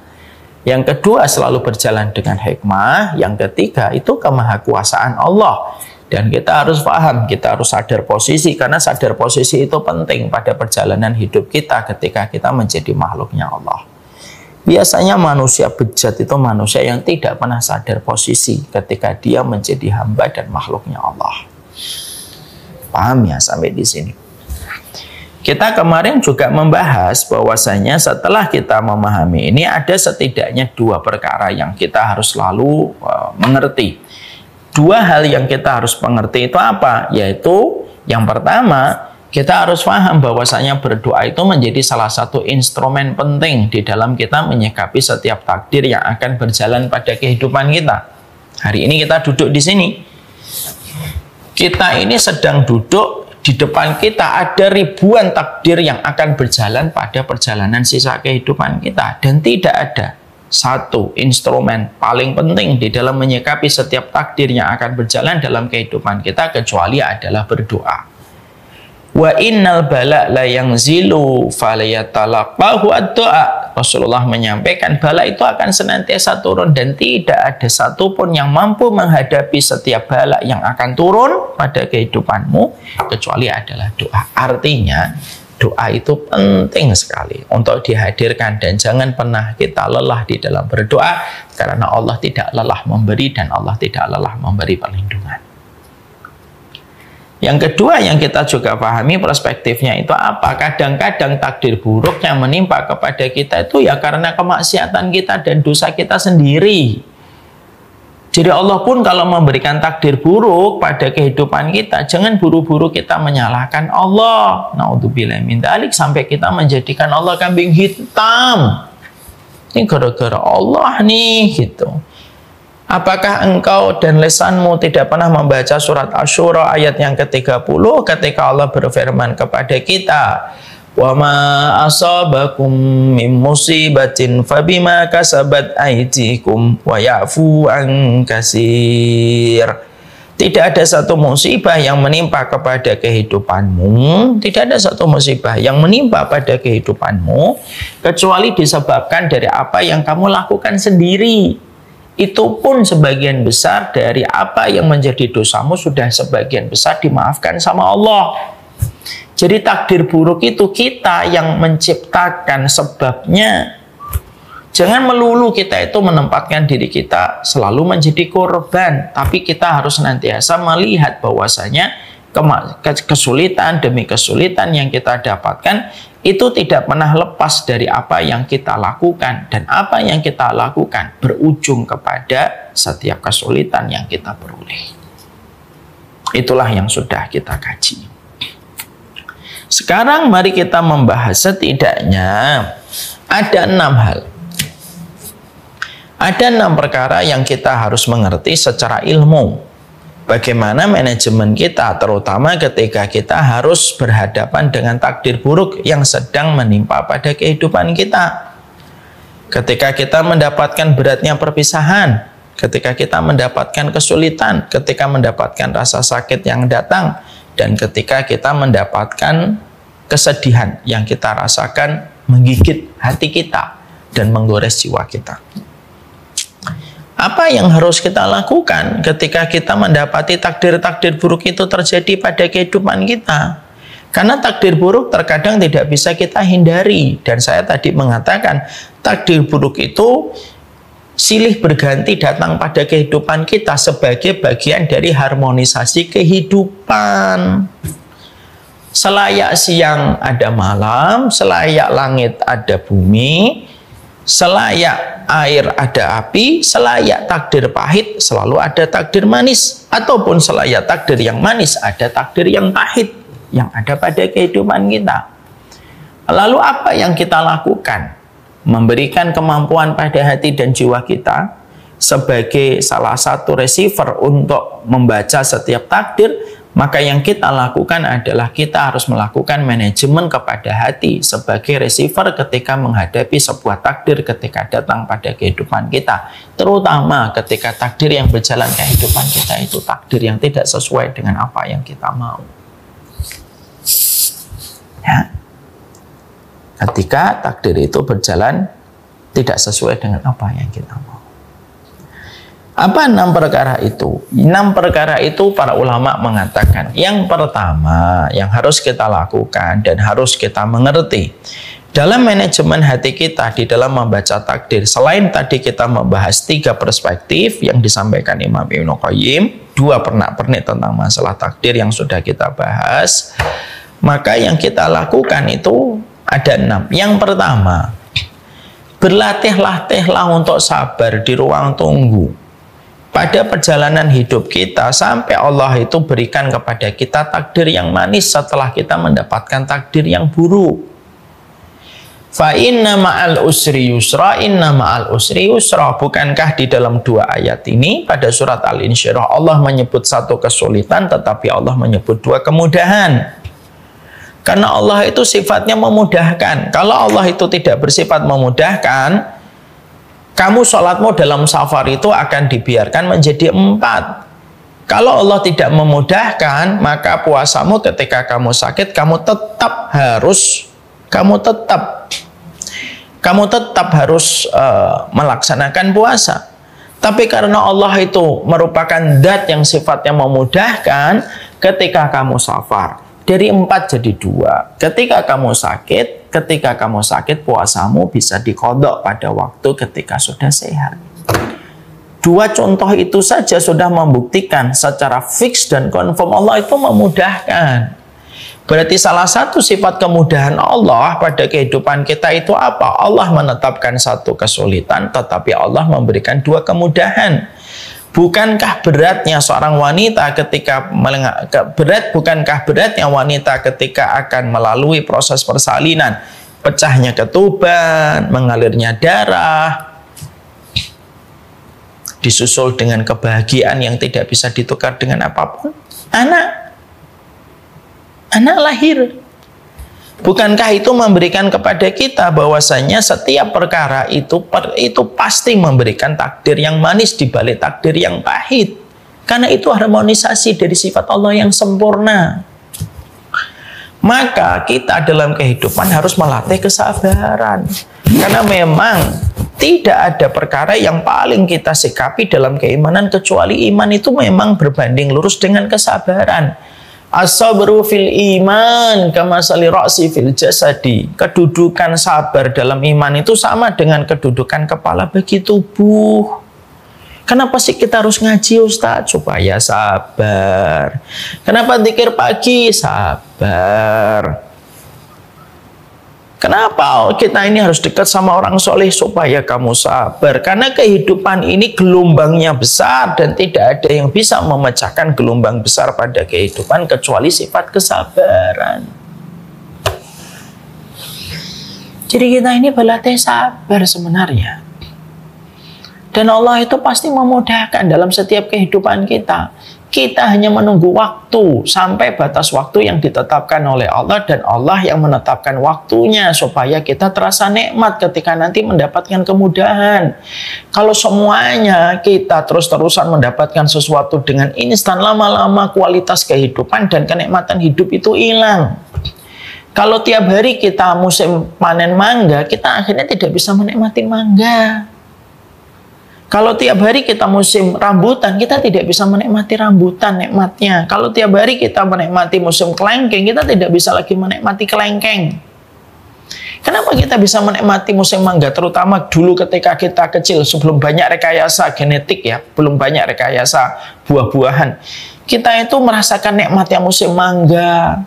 Yang kedua, selalu berjalan dengan hikmah. Yang ketiga, itu kemahakuasaan Allah. Dan kita harus paham, kita harus sadar posisi, karena sadar posisi itu penting pada perjalanan hidup kita ketika kita menjadi makhluknya Allah. Biasanya manusia bejat itu manusia yang tidak pernah sadar posisi ketika dia menjadi hamba dan makhluknya Allah. Paham ya sampai di sini? Kita kemarin juga membahas bahwasanya setelah kita memahami ini, ada setidaknya 2 perkara yang kita harus selalu mengerti. 2 hal yang kita harus mengerti itu apa? Yaitu yang pertama, kita harus paham bahwasanya berdoa itu menjadi salah satu instrumen penting di dalam kita menyikapi setiap takdir yang akan berjalan pada kehidupan kita. Hari ini kita duduk di sini. Kita ini sedang duduk, di depan kita ada ribuan takdir yang akan berjalan pada perjalanan sisa kehidupan kita. Dan tidak ada satu instrumen paling penting di dalam menyikapi setiap takdir yang akan berjalan dalam kehidupan kita kecuali adalah berdoa. Wa innal bala la yanzilu falayatalaqahu ad-du'a. Rasulullah menyampaikan bala itu akan senantiasa turun dan tidak ada satupun yang mampu menghadapi setiap bala yang akan turun pada kehidupanmu kecuali adalah doa. Artinya doa itu penting sekali untuk dihadirkan, dan jangan pernah kita lelah di dalam berdoa, karena Allah tidak lelah memberi dan Allah tidak lelah memberi perlindungan. Yang kedua yang kita juga pahami perspektifnya itu apa? Kadang-kadang takdir buruk yang menimpa kepada kita itu ya karena kemaksiatan kita dan dosa kita sendiri. Jadi Allah pun kalau memberikan takdir buruk pada kehidupan kita, jangan buru-buru kita menyalahkan Allah. Naudzubillah min dzalik, sampai kita menjadikan Allah kambing hitam. Ini gara-gara Allah nih gitu. Apakah engkau dan lisanmu tidak pernah membaca surat Asy-Syura ayat yang ke-30 ketika Allah berfirman kepada kita, wa ma asabakum min musibatin fabima kasabat aydikum wa ya'fu an katsir. Tidak ada satu musibah yang menimpa kepada kehidupanmu, tidak ada satu musibah yang menimpa pada kehidupanmu kecuali disebabkan dari apa yang kamu lakukan sendiri. Itu pun sebagian besar dari apa yang menjadi dosamu sudah sebagian besar dimaafkan sama Allah. Jadi takdir buruk itu kita yang menciptakan sebabnya. Jangan melulu kita itu menempatkan diri kita selalu menjadi korban, tapi kita harus senantiasa melihat bahwasanya kesulitan demi kesulitan yang kita dapatkan itu tidak pernah lepas dari apa yang kita lakukan, dan apa yang kita lakukan berujung kepada setiap kesulitan yang kita peroleh. Itulah yang sudah kita kaji. Sekarang mari kita membahas setidaknya ada 6 hal. Ada 6 perkara yang kita harus mengerti secara ilmu. Bagaimana manajemen kita, terutama ketika kita harus berhadapan dengan takdir buruk yang sedang menimpa pada kehidupan kita. Ketika kita mendapatkan beratnya perpisahan, ketika kita mendapatkan kesulitan, ketika mendapatkan rasa sakit yang datang, dan ketika kita mendapatkan kesedihan yang kita rasakan menggigit hati kita dan menggores jiwa kita. Apa yang harus kita lakukan ketika kita mendapati takdir-takdir buruk itu terjadi pada kehidupan kita? Karena takdir buruk terkadang tidak bisa kita hindari. Dan saya tadi mengatakan, takdir buruk itu silih berganti datang pada kehidupan kita sebagai bagian dari harmonisasi kehidupan. Selayak siang ada malam, selayak langit ada bumi, selayak air ada api, selayak takdir pahit selalu ada takdir manis, ataupun selayak takdir yang manis ada takdir yang pahit yang ada pada kehidupan kita. Lalu apa yang kita lakukan? Memberikan kemampuan pada hati dan jiwa kita sebagai salah satu receiver untuk membaca setiap takdir. Maka yang kita lakukan adalah kita harus melakukan manajemen kepada hati sebagai receiver ketika menghadapi sebuah takdir ketika datang pada kehidupan kita. Terutama ketika takdir yang berjalan kehidupan kita itu takdir yang tidak sesuai dengan apa yang kita mau. Ya. Ketika takdir itu berjalan tidak sesuai dengan apa yang kita mau. Apa 6 perkara itu? 6 perkara itu para ulama mengatakan, yang pertama yang harus kita lakukan dan harus kita mengerti dalam manajemen hati kita di dalam membaca takdir, selain tadi kita membahas 3 perspektif yang disampaikan Imam Ibnu Qayyim, 2 pernak-pernik tentang masalah takdir yang sudah kita bahas, maka yang kita lakukan itu ada 6. Yang pertama, berlatih-latihlah untuk sabar di ruang tunggu pada perjalanan hidup kita sampai Allah itu berikan kepada kita takdir yang manis setelah kita mendapatkan takdir yang buruk. Fa inna ma'al usri yusra, inna ma'al usri yusra. Bukankah di dalam 2 ayat ini pada surat Al-Insyirah Allah menyebut 1 kesulitan tetapi Allah menyebut 2 kemudahan. Karena Allah itu sifatnya memudahkan. Kalau Allah itu tidak bersifat memudahkan, kamu sholatmu dalam safar itu akan dibiarkan menjadi 4. Kalau Allah tidak memudahkan, maka puasamu ketika kamu sakit, kamu tetap harus melaksanakan puasa. Tapi karena Allah itu merupakan zat yang sifatnya memudahkan, ketika kamu safar, Dari 4 jadi 2. Ketika kamu sakit puasamu bisa diqadha pada waktu ketika sudah sehat. 2 contoh itu saja sudah membuktikan secara fix dan confirm Allah itu memudahkan. Berarti salah satu sifat kemudahan Allah pada kehidupan kita itu apa? Allah menetapkan satu kesulitan, tetapi Allah memberikan 2 kemudahan. Bukankah beratnya seorang wanita beratnya wanita ketika akan melalui proses persalinan, pecahnya ketuban, mengalirnya darah, disusul dengan kebahagiaan yang tidak bisa ditukar dengan apapun? Anak lahir. Bukankah itu memberikan kepada kita bahwasanya setiap perkara itu pasti memberikan takdir yang manis di balik takdir yang pahit. Karena itu harmonisasi dari sifat Allah yang sempurna. Maka kita dalam kehidupan harus melatih kesabaran. Karena memang tidak ada perkara yang paling kita sikapi dalam keimanan kecuali iman itu memang berbanding lurus dengan kesabaran. As-sabru fil iman kama sali ra'si fil jasadi. Kedudukan sabar dalam iman itu sama dengan kedudukan kepala bagi tubuh. Kenapa sih kita harus ngaji, Ustaz? Supaya sabar. Kenapa zikir pagi? Sabar. Kenapa kita ini harus dekat sama orang soleh? Supaya kamu sabar. Karena kehidupan ini gelombangnya besar dan tidak ada yang bisa memecahkan gelombang besar pada kehidupan kecuali sifat kesabaran. Jadi kita ini berlatih sabar sebenarnya. Dan Allah itu pasti memudahkan dalam setiap kehidupan kita. Kita hanya menunggu waktu sampai batas waktu yang ditetapkan oleh Allah, dan Allah yang menetapkan waktunya supaya kita terasa nikmat ketika nanti mendapatkan kemudahan. Kalau semuanya kita terus-terusan mendapatkan sesuatu dengan instan, lama-lama kualitas kehidupan dan kenikmatan hidup itu hilang. Kalau tiap hari kita musim panen mangga, kita akhirnya tidak bisa menikmati mangga. Kalau tiap hari kita musim rambutan, kita tidak bisa menikmati rambutan nikmatnya. Kalau tiap hari kita menikmati musim kelengkeng, kita tidak bisa lagi menikmati kelengkeng. Kenapa kita bisa menikmati musim mangga? Terutama dulu ketika kita kecil, sebelum banyak rekayasa genetik ya, belum banyak rekayasa buah-buahan. Kita itu merasakan nikmatnya musim mangga,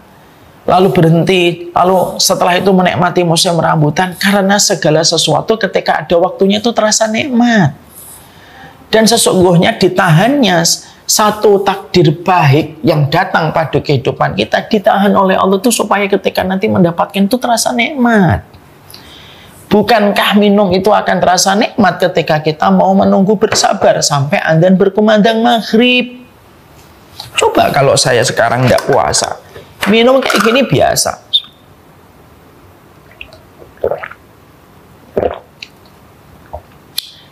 lalu berhenti, lalu setelah itu menikmati musim rambutan. Karena segala sesuatu ketika ada waktunya itu terasa nikmat. Dan sesungguhnya ditahannya satu takdir baik yang datang pada kehidupan kita, ditahan oleh Allah itu supaya ketika nanti mendapatkan itu terasa nikmat. Bukankah minum itu akan terasa nikmat ketika kita mau menunggu bersabar sampai adzan berkumandang maghrib? Coba kalau saya sekarang nggak puasa, minum kayak gini biasa.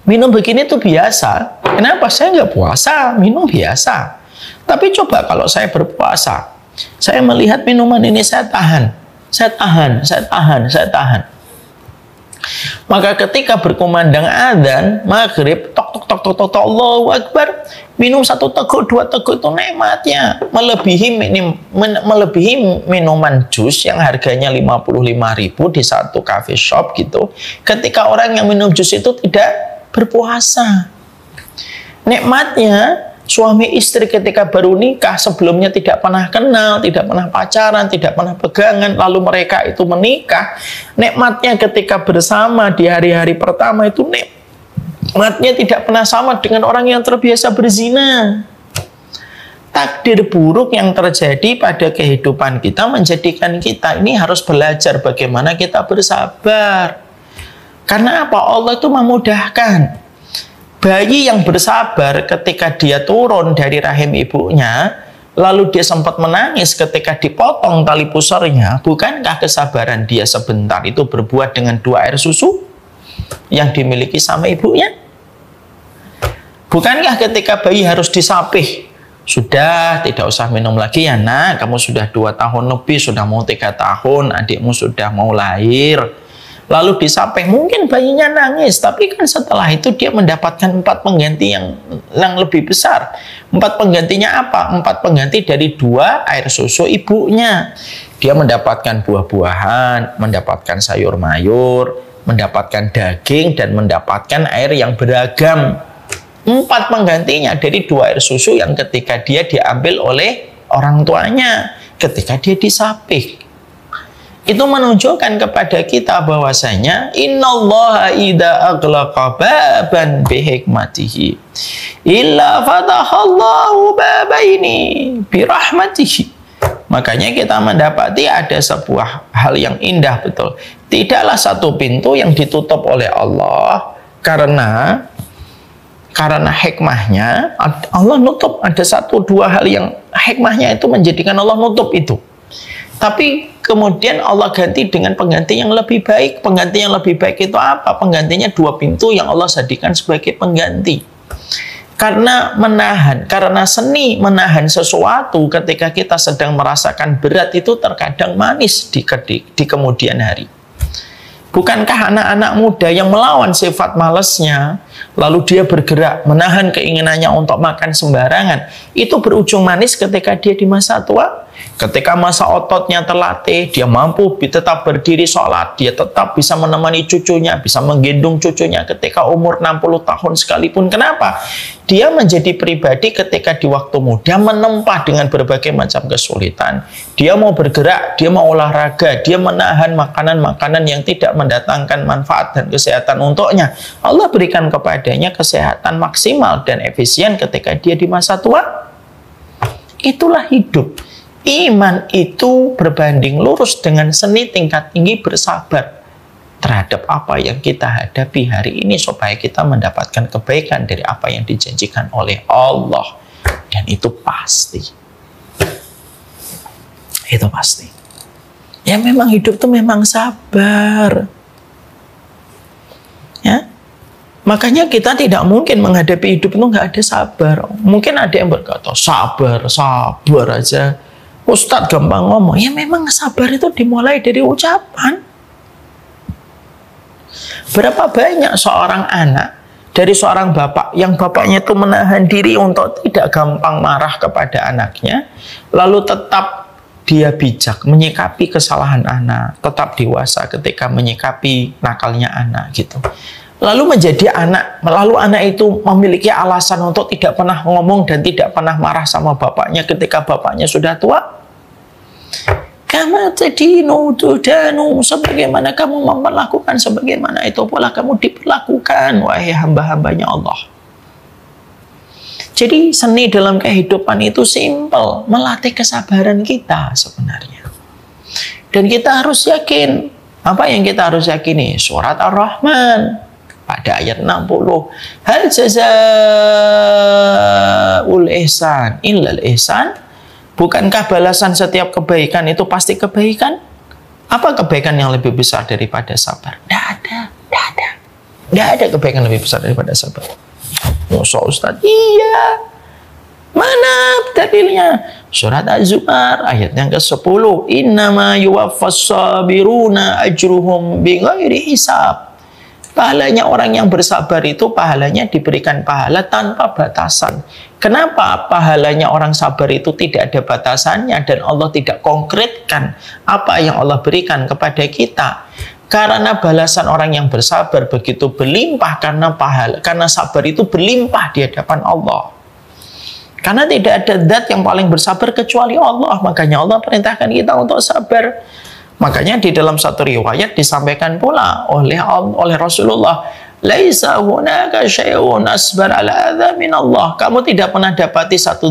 Minum begini tuh biasa. Kenapa? Saya nggak puasa, minum biasa. Tapi coba kalau saya berpuasa, saya melihat minuman ini saya tahan. Maka ketika berkumandang adzan maghrib, tok Allahu Akbar, minum 1 teguk 2 teguk itu nikmatnya melebihi minuman jus yang harganya 55.000 di satu coffee shop gitu. Ketika orang yang minum jus itu tidak berpuasa. Nikmatnya suami istri ketika baru nikah, sebelumnya tidak pernah kenal, tidak pernah pacaran, tidak pernah pegangan, lalu mereka itu menikah. Nikmatnya ketika bersama di hari-hari pertama itu nikmatnya tidak pernah sama dengan orang yang terbiasa berzina. Takdir buruk yang terjadi pada kehidupan kita menjadikan kita ini harus belajar bagaimana kita bersabar. Karena apa? Allah itu memudahkan. Bayi yang bersabar ketika dia turun dari rahim ibunya, lalu dia sempat menangis ketika dipotong tali pusernya, bukankah kesabaran dia sebentar itu berbuat dengan 2 air susu yang dimiliki sama ibunya? Bukankah ketika bayi harus disapih, sudah tidak usah minum lagi ya nak, kamu sudah 2 tahun lebih, sudah mau 3 tahun, adikmu sudah mau lahir. lalu disapih, mungkin bayinya nangis, tapi kan setelah itu dia mendapatkan 4 pengganti yang lebih besar. 4 penggantinya apa? 4 pengganti dari 2 air susu ibunya. Dia mendapatkan buah-buahan, mendapatkan sayur mayur, mendapatkan daging, dan mendapatkan air yang beragam. 4 penggantinya dari 2 air susu yang ketika dia diambil oleh orang tuanya ketika dia disapih. Itu menunjukkan kepada kita bahwasanya innallaha idza aghlaqa baban bihikmatihi illa fatahallahu babaini birahmatihi. Makanya kita mendapati ada sebuah hal yang indah betul. Tidaklah satu pintu yang ditutup oleh Allah karena hikmahnya Allah nutup. Ada 1-2 hal yang hikmahnya itu menjadikan Allah nutup itu. Tapi kemudian Allah ganti dengan pengganti yang lebih baik. Pengganti yang lebih baik itu apa? Penggantinya 2 pintu yang Allah jadikan sebagai pengganti. Karena seni menahan sesuatu ketika kita sedang merasakan berat itu terkadang manis di kemudian hari. Bukankah anak-anak muda yang melawan sifat malesnya, lalu dia bergerak menahan keinginannya untuk makan sembarangan, itu berujung manis ketika dia di masa tua? Ketika masa ototnya terlatih, dia mampu tetap berdiri sholat, dia tetap bisa menemani cucunya, bisa menggendong cucunya ketika umur 60 tahun sekalipun. Kenapa? Dia menjadi pribadi ketika di waktu muda menempa dengan berbagai macam kesulitan. Dia mau bergerak, dia mau olahraga, dia menahan makanan-makanan yang tidak mendatangkan manfaat dan kesehatan untuknya. Allah berikan kepadanya kesehatan maksimal dan efisien ketika dia di masa tua. Itulah hidup. Iman itu berbanding lurus dengan seni tingkat tinggi bersabar terhadap apa yang kita hadapi hari ini supaya kita mendapatkan kebaikan dari apa yang dijanjikan oleh Allah. Dan itu pasti. Itu pasti. Ya memang hidup itu memang sabar. Ya. Makanya kita tidak mungkin menghadapi hidup itu nggak ada sabar. Mungkin ada yang berkata, sabar aja. Ustadz gampang ngomong. Ya memang sabar itu dimulai dari ucapan. Berapa banyak seorang anak dari seorang bapak yang bapaknya itu menahan diri untuk tidak gampang marah kepada anaknya, lalu tetap dia bijak menyikapi kesalahan anak, tetap dewasa ketika menyikapi nakalnya anak gitu. Lalu anak itu memiliki alasan untuk tidak pernah ngomong dan tidak pernah marah sama bapaknya ketika bapaknya sudah tua. Kama tadinu tudanu, sebagaimana kamu memperlakukan, sebagaimana itu pula kamu diperlakukan, wahai hamba-hambanya Allah. Jadi seni dalam kehidupan itu simpel, melatih kesabaran kita sebenarnya. Dan kita harus yakin, apa yang kita harus yakini? Surat Ar-Rahman pada ayat 60. Hal jazaa'ul ihsan illal ihsan. Bukankah balasan setiap kebaikan itu pasti kebaikan? Apa kebaikan yang lebih besar daripada sabar? Tidak ada kebaikan lebih besar daripada sabar. Musa Ustaz, iya. Mana dalilnya? Surat Az-Zumar ayat yang ke-10. Innama yuwaffas sabiruna ajruhum bighairi hisab. Pahalanya orang yang bersabar itu pahalanya diberikan pahala tanpa batasan. Kenapa pahalanya orang sabar itu tidak ada batasannya dan Allah tidak konkretkan apa yang Allah berikan kepada kita? Karena balasan orang yang bersabar begitu berlimpah karena sabar itu berlimpah di hadapan Allah. Karena tidak ada zat yang paling bersabar kecuali Allah. Makanya Allah perintahkan kita untuk sabar. Makanya di dalam satu riwayat disampaikan pula oleh Rasulullah, laisa hunaka syai'un asbar ala adza min Allah. Kamu tidak pernah dapati satu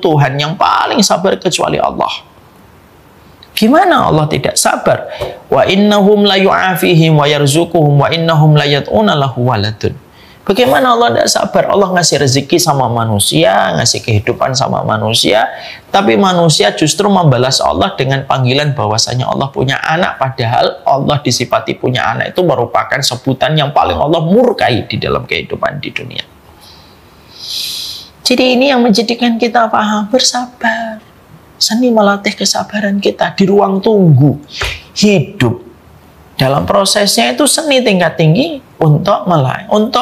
Tuhan yang paling sabar kecuali Allah. Gimana Allah tidak sabar? Wa innahum la yu'afihim wa yarzuquhum wa innahum la yad'una lahu waladun. Bagaimana Allah tidak sabar? Allah ngasih rezeki sama manusia, ngasih kehidupan sama manusia, tapi manusia justru membalas Allah dengan panggilan bahwasanya Allah punya anak, padahal Allah disifati punya anak itu merupakan sebutan yang paling Allah murkai di dalam kehidupan di dunia. Jadi ini yang menjadikan kita paham bersabar. Seni melatih kesabaran kita di ruang tunggu hidup. Dalam prosesnya itu seni tingkat tinggi untuk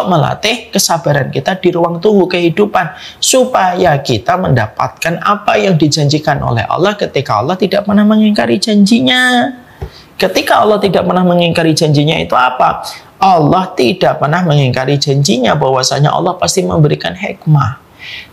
melatih kesabaran kita di ruang tunggu kehidupan, supaya kita mendapatkan apa yang dijanjikan oleh Allah ketika Allah tidak pernah mengingkari janjinya. Ketika Allah tidak pernah mengingkari janjinya itu apa? Allah tidak pernah mengingkari janjinya bahwasanya Allah pasti memberikan hikmah.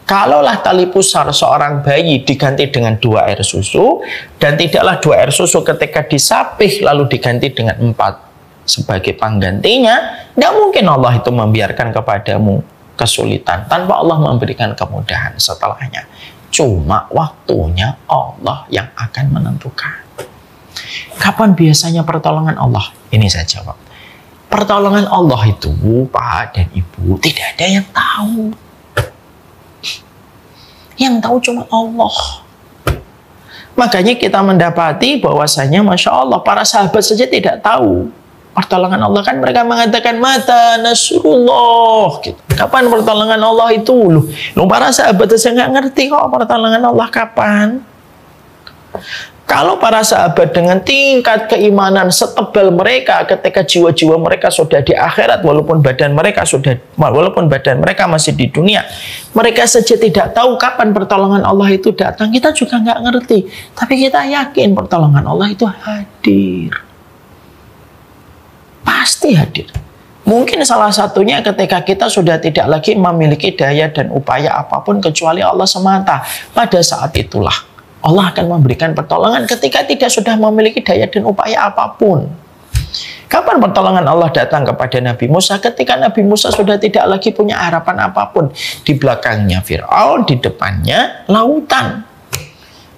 Kalaulah tali pusar seorang bayi diganti dengan 2 air susu, dan tidaklah 2 air susu ketika disapih lalu diganti dengan 4 sebagai penggantinya, tidak mungkin Allah itu membiarkan kepadamu kesulitan tanpa Allah memberikan kemudahan setelahnya. Cuma waktunya Allah yang akan menentukan. Kapan biasanya pertolongan Allah? Ini saya jawab. Pertolongan Allah itu, Pak dan Ibu, tidak ada yang tahu. Yang tahu cuma Allah. Makanya kita mendapati bahwasanya Masya Allah, para sahabat saja tidak tahu pertolongan Allah. Kan mereka mengatakan mata nasrullah gitu. Kapan pertolongan Allah itu? Loh, para sahabat saja nggak ngerti kok pertolongan Allah kapan. Kalau para sahabat dengan tingkat keimanan setebal mereka, ketika jiwa-jiwa mereka sudah di akhirat, walaupun badan mereka masih di dunia, mereka saja tidak tahu kapan pertolongan Allah itu datang. Kita juga nggak ngerti, tapi kita yakin pertolongan Allah itu hadir, pasti hadir. Mungkin salah satunya ketika kita sudah tidak lagi memiliki daya dan upaya apapun kecuali Allah semata. Pada saat itulah Allah akan memberikan pertolongan ketika tidak sudah memiliki daya dan upaya apapun. Kapan pertolongan Allah datang kepada Nabi Musa? Ketika Nabi Musa sudah tidak lagi punya harapan apapun. Di belakangnya Fir'aun, di depannya lautan.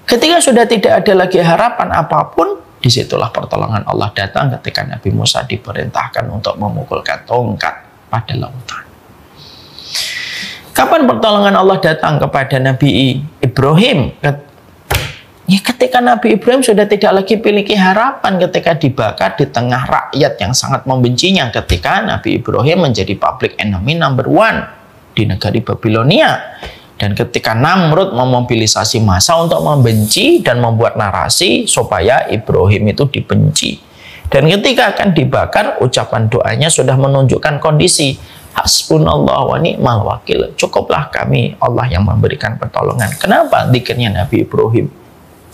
Ketika sudah tidak ada lagi harapan apapun, disitulah pertolongan Allah datang ketika Nabi Musa diperintahkan untuk memukulkan tongkat pada lautan. Kapan pertolongan Allah datang kepada Nabi Ibrahim? Ya, ketika Nabi Ibrahim sudah tidak lagi memiliki harapan ketika dibakar di tengah rakyat yang sangat membencinya, ketika Nabi Ibrahim menjadi public enemy number 1 di negeri Babilonia, dan ketika Namrud memobilisasi massa untuk membenci dan membuat narasi supaya Ibrahim itu dibenci, dan ketika akan dibakar ucapan doanya sudah menunjukkan kondisi hasbunallah wa ni'mal wakil, cukuplah kami Allah yang memberikan pertolongan. Kenapa zikirnya Nabi Ibrahim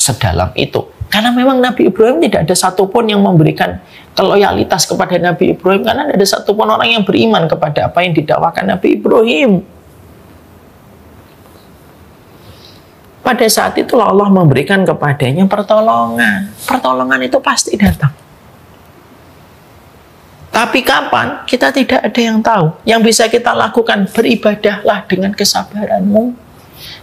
sedalam itu? Karena memang Nabi Ibrahim tidak ada satupun yang memberikan loyalitas kepada Nabi Ibrahim, karena tidak ada satupun orang yang beriman kepada apa yang didakwakan Nabi Ibrahim. Pada saat itulah Allah memberikan kepadanya pertolongan. Pertolongan itu pasti datang. Tapi kapan? Kita tidak ada yang tahu. Yang bisa kita lakukan, beribadahlah dengan kesabaranmu.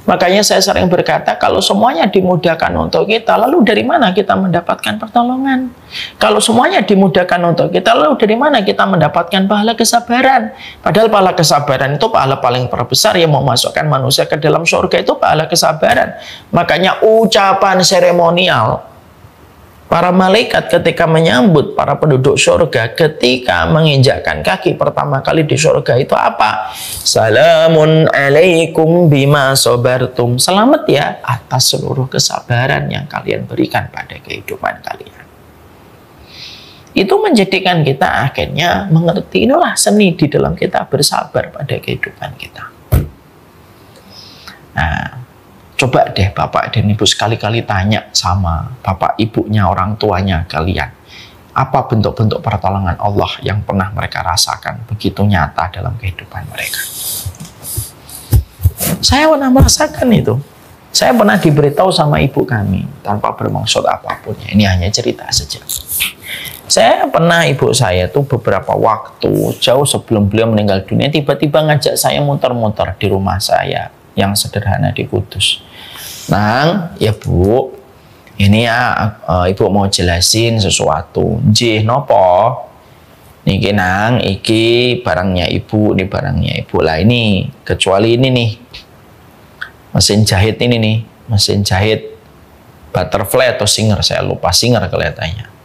Makanya saya sering berkata, kalau semuanya dimudahkan untuk kita, lalu dari mana kita mendapatkan pertolongan? Kalau semuanya dimudahkan untuk kita, lalu dari mana kita mendapatkan pahala kesabaran? Padahal pahala kesabaran itu pahala paling terbesar yang memasukkan manusia ke dalam surga, itu pahala kesabaran. Makanya ucapan seremonial para malaikat ketika menyambut para penduduk surga ketika menginjakkan kaki pertama kali di surga itu apa? Salamun alaikum bima sabartum. Selamat ya atas seluruh kesabaran yang kalian berikan pada kehidupan kalian. Itu menjadikan kita akhirnya mengerti, inilah seni di dalam kita bersabar pada kehidupan kita. Nah, coba deh Bapak dan Ibu sekali-kali tanya sama Bapak Ibunya, orang tuanya kalian. Apa bentuk-bentuk pertolongan Allah yang pernah mereka rasakan begitu nyata dalam kehidupan mereka? Saya pernah merasakan itu. Saya pernah diberitahu sama ibu kami tanpa bermaksud apapun. Ini hanya cerita saja. Saya pernah, ibu saya tuh beberapa waktu jauh sebelum beliau meninggal dunia, tiba-tiba ngajak saya muter-muter di rumah saya yang sederhana di Kudus. Nang, ya Bu, ini ya Ibu mau jelasin sesuatu. Nggih, nopo? Niki Nang, iki barangnya Ibu, ini barangnya Ibu. Lah ini, kecuali ini nih, mesin jahit ini nih, mesin jahit butterfly atau singer, saya lupa, singer kelihatannya.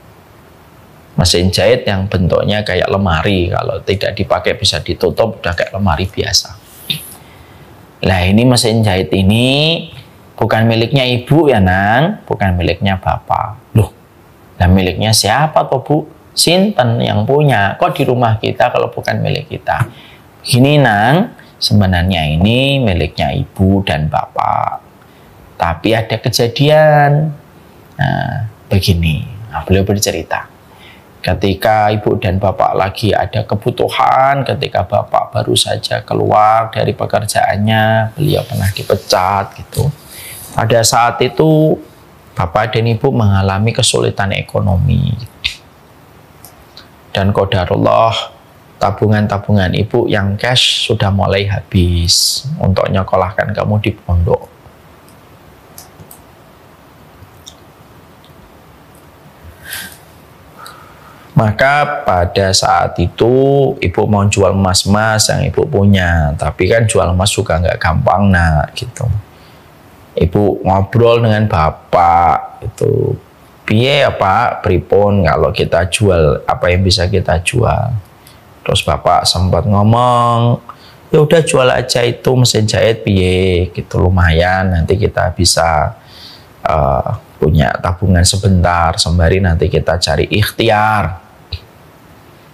Mesin jahit yang bentuknya kayak lemari, kalau tidak dipakai bisa ditutup, udah kayak lemari biasa. Lah ini mesin jahit ini bukan miliknya Ibu ya Nang, bukan miliknya Bapak. Loh, lah miliknya siapa toh Bu? Sinten yang punya? Kok di rumah kita kalau bukan milik kita? Gini nang, sebenarnya ini miliknya ibu dan bapak. Tapi ada kejadian. Nah, begini. Nah, beliau bercerita. Ketika ibu dan bapak lagi ada kebutuhan, ketika bapak baru saja keluar dari pekerjaannya, beliau pernah dipecat gitu. Pada saat itu, bapak dan ibu mengalami kesulitan ekonomi. Dan qadarullah, tabungan-tabungan ibu yang cash sudah mulai habis untuk nyekolahkan kamu di pondok. Maka pada saat itu ibu mau jual emas-emas yang ibu punya, tapi kan jual emas juga nggak gampang nak gitu. Ibu ngobrol dengan bapak itu, piye ya pak, pripun kalau kita jual, apa yang bisa kita jual. Terus bapak sempat ngomong, ya udah jual aja itu mesin jahit piye gitu, lumayan nanti kita bisa punya tabungan sebentar sembari nanti kita cari ikhtiar.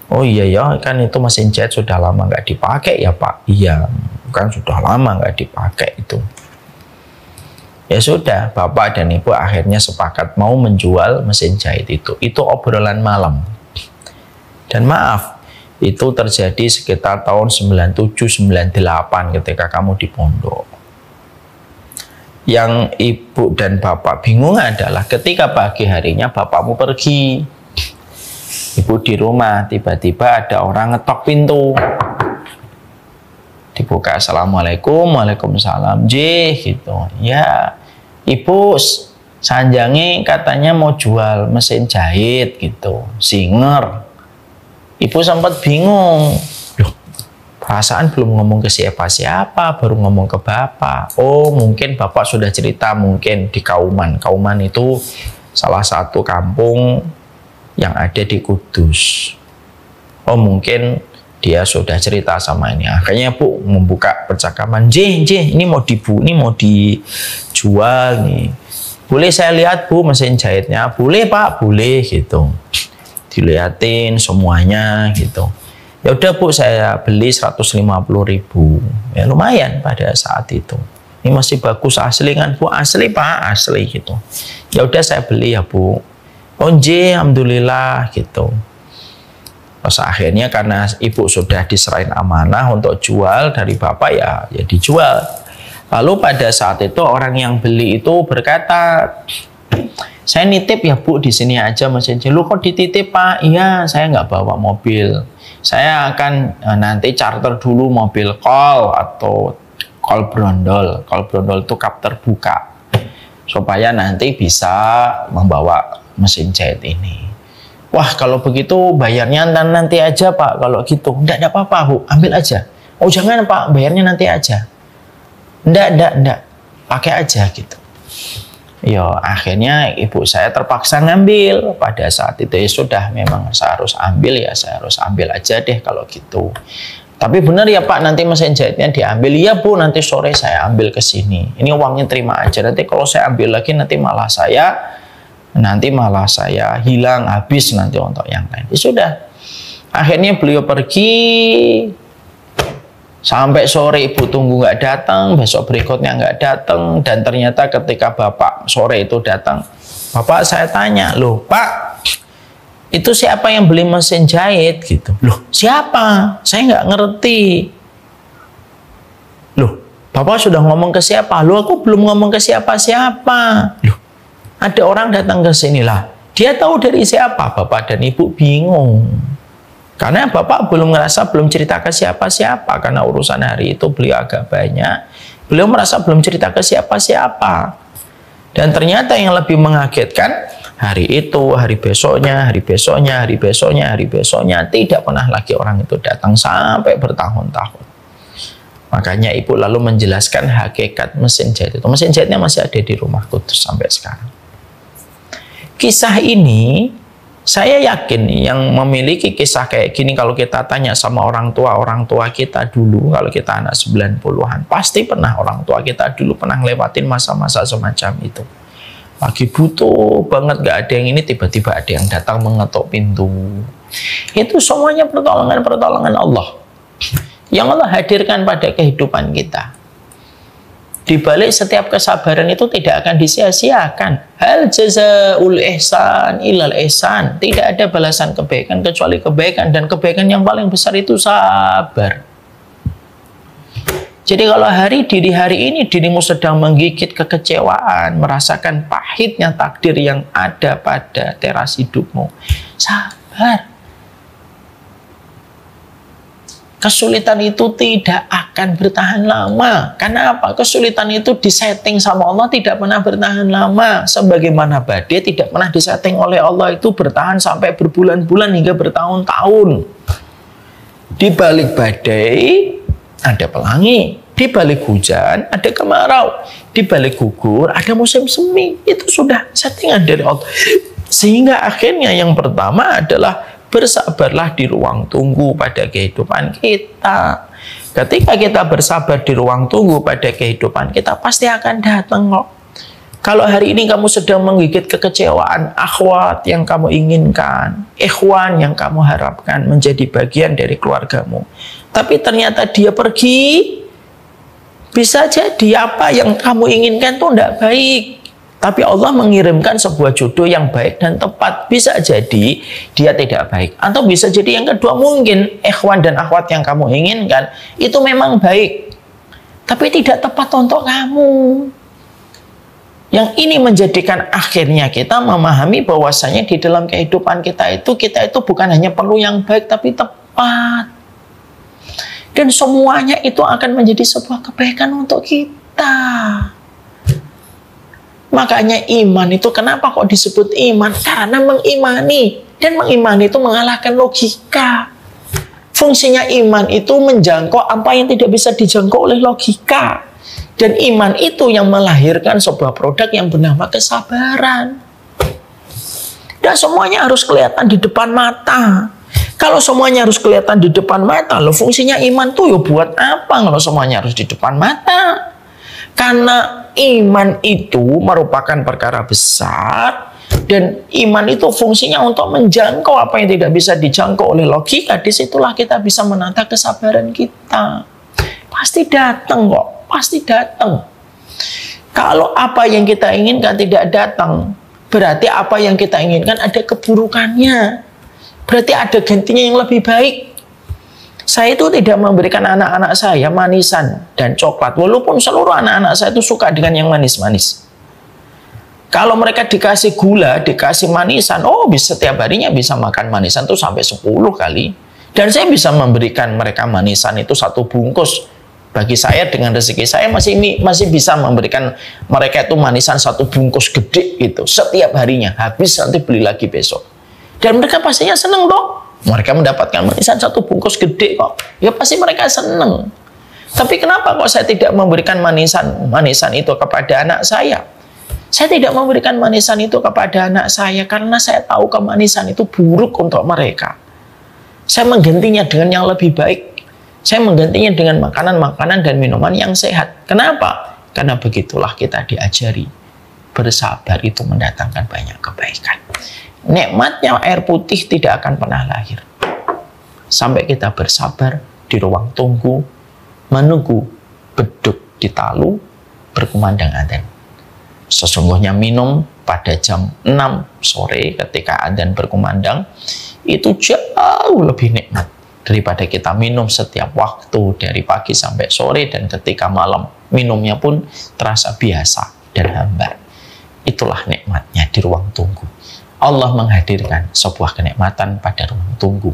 Oh iya ya, kan itu mesin jahit sudah lama nggak dipakai ya pak. Iya, kan sudah lama nggak dipakai itu. Ya sudah, bapak dan ibu akhirnya sepakat mau menjual mesin jahit itu. Itu obrolan malam. Dan maaf, itu terjadi sekitar tahun 97-98 ketika kamu di pondok. Yang ibu dan bapak bingung adalah ketika pagi harinya bapakmu pergi. Ibu di rumah, tiba-tiba ada orang ngetok pintu. Dibuka, assalamualaikum, waalaikumsalam, gitu. Ya, ibu sanjangi katanya mau jual mesin jahit gitu, Singer. Ibu sempat bingung. Loh, perasaan belum ngomong ke siapa-siapa, baru ngomong ke bapak. Oh, mungkin bapak sudah cerita mungkin di Kauman. Kauman itu salah satu kampung yang ada di Kudus. Oh, mungkin dia sudah cerita sama ini. Akhirnya bu membuka percakapan. Ini mau dijual nih. Boleh saya lihat bu mesin jahitnya? Boleh pak, boleh gitu. Dilihatin semuanya gitu. Ya udah bu, saya beli 150.000. Ya lumayan pada saat itu. Ini masih bagus asli kan bu? Asli pak, asli gitu. Ya udah saya beli ya bu. Oh alhamdulillah gitu. Terus akhirnya karena ibu sudah diserahin amanah untuk jual dari bapak ya dijual. Lalu pada saat itu orang yang beli itu berkata, saya nitip ya bu di sini aja mesin jahit. Lu kok dititip pak? Iya, saya nggak bawa mobil. Saya akan nanti charter dulu mobil kol atau kol brondol. Kol brondol itu kap terbuka supaya nanti bisa membawa mesin jahit ini. Wah, kalau begitu bayarnya nanti aja pak. Kalau gitu, enggak apa-apa bu, ambil aja. Oh jangan pak, bayarnya nanti aja. Enggak, pakai aja gitu. Ya akhirnya ibu saya terpaksa ngambil. Pada saat itu ya sudah, memang saya harus ambil ya, saya harus ambil aja deh kalau gitu. Tapi benar ya pak, nanti mesin jahitnya diambil. Iya bu, nanti sore saya ambil ke sini. Ini uangnya terima aja. Nanti kalau saya ambil lagi nanti malah saya hilang, habis nanti untuk yang lain. Ya sudah. Akhirnya beliau pergi sampai sore, ibu tunggu nggak datang, besok berikutnya nggak datang, dan ternyata ketika bapak sore itu datang, bapak saya tanya, loh pak, itu siapa yang beli mesin jahit gitu? Loh siapa? Saya nggak ngerti. Loh bapak sudah ngomong ke siapa? Loh aku belum ngomong ke siapa-siapa. Loh ada orang datang ke sini lah. Dia tahu dari siapa? Bapak dan ibu bingung. Karena bapak belum cerita ke siapa-siapa. Karena urusan hari itu beliau agak banyak. Beliau merasa belum cerita ke siapa-siapa. Dan ternyata yang lebih mengagetkan, hari itu, hari besoknya, tidak pernah lagi orang itu datang sampai bertahun-tahun. Makanya ibu lalu menjelaskan hakikat mesin jahit itu. Mesin jahitnya masih ada di rumah Kudus sampai sekarang. Kisah ini, saya yakin yang memiliki kisah kayak gini, kalau kita tanya sama orang tua kita dulu, kalau kita anak 90-an, pasti pernah orang tua kita dulu pernah ngelewatin masa-masa semacam itu. lagi butuh banget, gak ada yang ini, tiba-tiba ada yang datang mengetuk pintu. Itu semuanya pertolongan Allah yang Allah hadirkan pada kehidupan kita. Di balik setiap kesabaran itu tidak akan disia-siakan. Hal jazaul ihsan ilal ihsan. Tidak ada balasan kebaikan kecuali kebaikan, dan kebaikan yang paling besar itu sabar. Jadi kalau diri hari ini dirimu sedang menggigit kekecewaan, merasakan pahitnya takdir yang ada pada teras hidupmu, sabar. Kesulitan itu tidak akan bertahan lama. Karena apa? Kesulitan itu disetting sama Allah tidak pernah bertahan lama. Sebagaimana badai tidak pernah disetting oleh Allah itu bertahan sampai berbulan-bulan hingga bertahun-tahun. Di balik badai ada pelangi, di balik hujan ada kemarau, di balik gugur ada musim semi. Itu sudah settingan dari Allah. Sehingga akhirnya yang pertama adalah bersabarlah di ruang tunggu pada kehidupan kita. Ketika kita bersabar di ruang tunggu pada kehidupan kita, pasti akan datang kok. Kalau hari ini kamu sedang menggigit kekecewaan, akhwat yang kamu inginkan, ikhwan yang kamu harapkan menjadi bagian dari keluargamu, tapi ternyata dia pergi, bisa jadi apa yang kamu inginkan itu tidak baik. Tapi Allah mengirimkan sebuah jodoh yang baik dan tepat. Bisa jadi dia tidak baik. Atau bisa jadi yang kedua, mungkin ikhwan dan akhwat yang kamu inginkan itu memang baik, tapi tidak tepat untuk kamu. Yang ini menjadikan akhirnya kita memahami bahwasanya di dalam kehidupan kita itu bukan hanya perlu yang baik, tapi tepat. Dan semuanya itu akan menjadi sebuah kebaikan untuk kita. Makanya iman itu kenapa kok disebut iman? Karena mengimani. Dan mengimani itu mengalahkan logika. Fungsinya iman itu menjangkau apa yang tidak bisa dijangkau oleh logika. Dan iman itu yang melahirkan sebuah produk yang bernama kesabaran. Dan semuanya harus kelihatan di depan mata. Kalau semuanya harus kelihatan di depan mata, loh fungsinya iman tuh ya buat apa kalau semuanya harus di depan mata? Karena iman itu merupakan perkara besar, dan iman itu fungsinya untuk menjangkau apa yang tidak bisa dijangkau oleh logika. Disitulah kita bisa menata kesabaran kita. Pasti datang kok, pasti datang. Kalau apa yang kita inginkan tidak datang, berarti apa yang kita inginkan ada keburukannya. Berarti ada gantinya yang lebih baik. Saya itu tidak memberikan anak-anak saya manisan dan coklat, walaupun seluruh anak-anak saya itu suka dengan yang manis-manis. Kalau mereka dikasih gula, dikasih manisan, setiap harinya bisa makan manisan itu sampai 10 kali. Dan saya bisa memberikan mereka manisan itu 1 bungkus. Bagi saya dengan rezeki saya masih bisa memberikan mereka itu manisan 1 bungkus gede gitu setiap harinya. Habis nanti beli lagi besok. Dan mereka pastinya seneng dong. Mereka mendapatkan manisan 1 bungkus gede kok. Ya pasti mereka seneng. Tapi kenapa kok saya tidak memberikan manisan itu kepada anak saya? Saya tidak memberikan manisan itu kepada anak saya karena saya tahu kemanisan itu buruk untuk mereka. Saya menggantinya dengan yang lebih baik. Saya menggantinya dengan makanan-makanan dan minuman yang sehat. Kenapa? Karena begitulah kita diajari. Bersabar itu mendatangkan banyak kebaikan. Nikmatnya air putih tidak akan pernah lahir sampai kita bersabar di ruang tunggu, menunggu beduk di talu berkumandang adzan. Sesungguhnya minum pada jam 6 sore ketika adzan berkumandang itu jauh lebih nikmat daripada kita minum setiap waktu dari pagi sampai sore, dan ketika malam minumnya pun terasa biasa dan hambar. Itulah nikmatnya di ruang tunggu. Allah menghadirkan sebuah kenikmatan pada ruang tunggu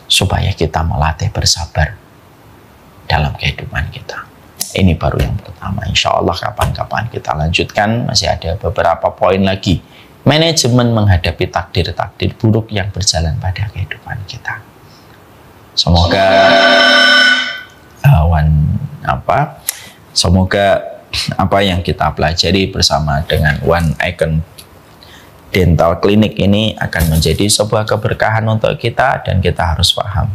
supaya kita melatih bersabar dalam kehidupan kita. Ini baru yang pertama. Insya Allah kapan-kapan kita lanjutkan. Masih ada beberapa poin lagi. Manajemen menghadapi takdir-takdir buruk yang berjalan pada kehidupan kita. Semoga apa yang kita pelajari bersama dengan One Icon Dental Clinic ini akan menjadi sebuah keberkahan untuk kita, dan kita harus paham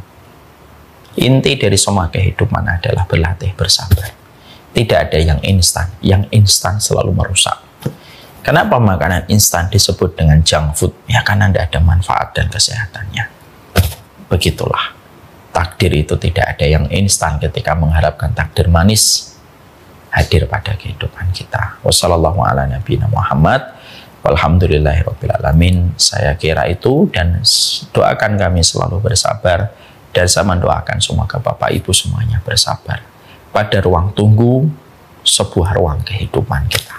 inti dari semua kehidupan adalah berlatih bersabar. Tidak ada yang instan. Yang instan selalu merusak. Kenapa makanan instan disebut dengan junk food? Ya karena tidak ada manfaat dan kesehatannya. Begitulah. Takdir itu tidak ada yang instan ketika mengharapkan takdir manis hadir pada kehidupan kita. Walhamdulillahirrabbilalamin. Saya kira itu, dan doakan kami selalu bersabar, dan saya mendoakan semoga Bapak Ibu semuanya bersabar pada ruang tunggu sebuah ruang kehidupan kita.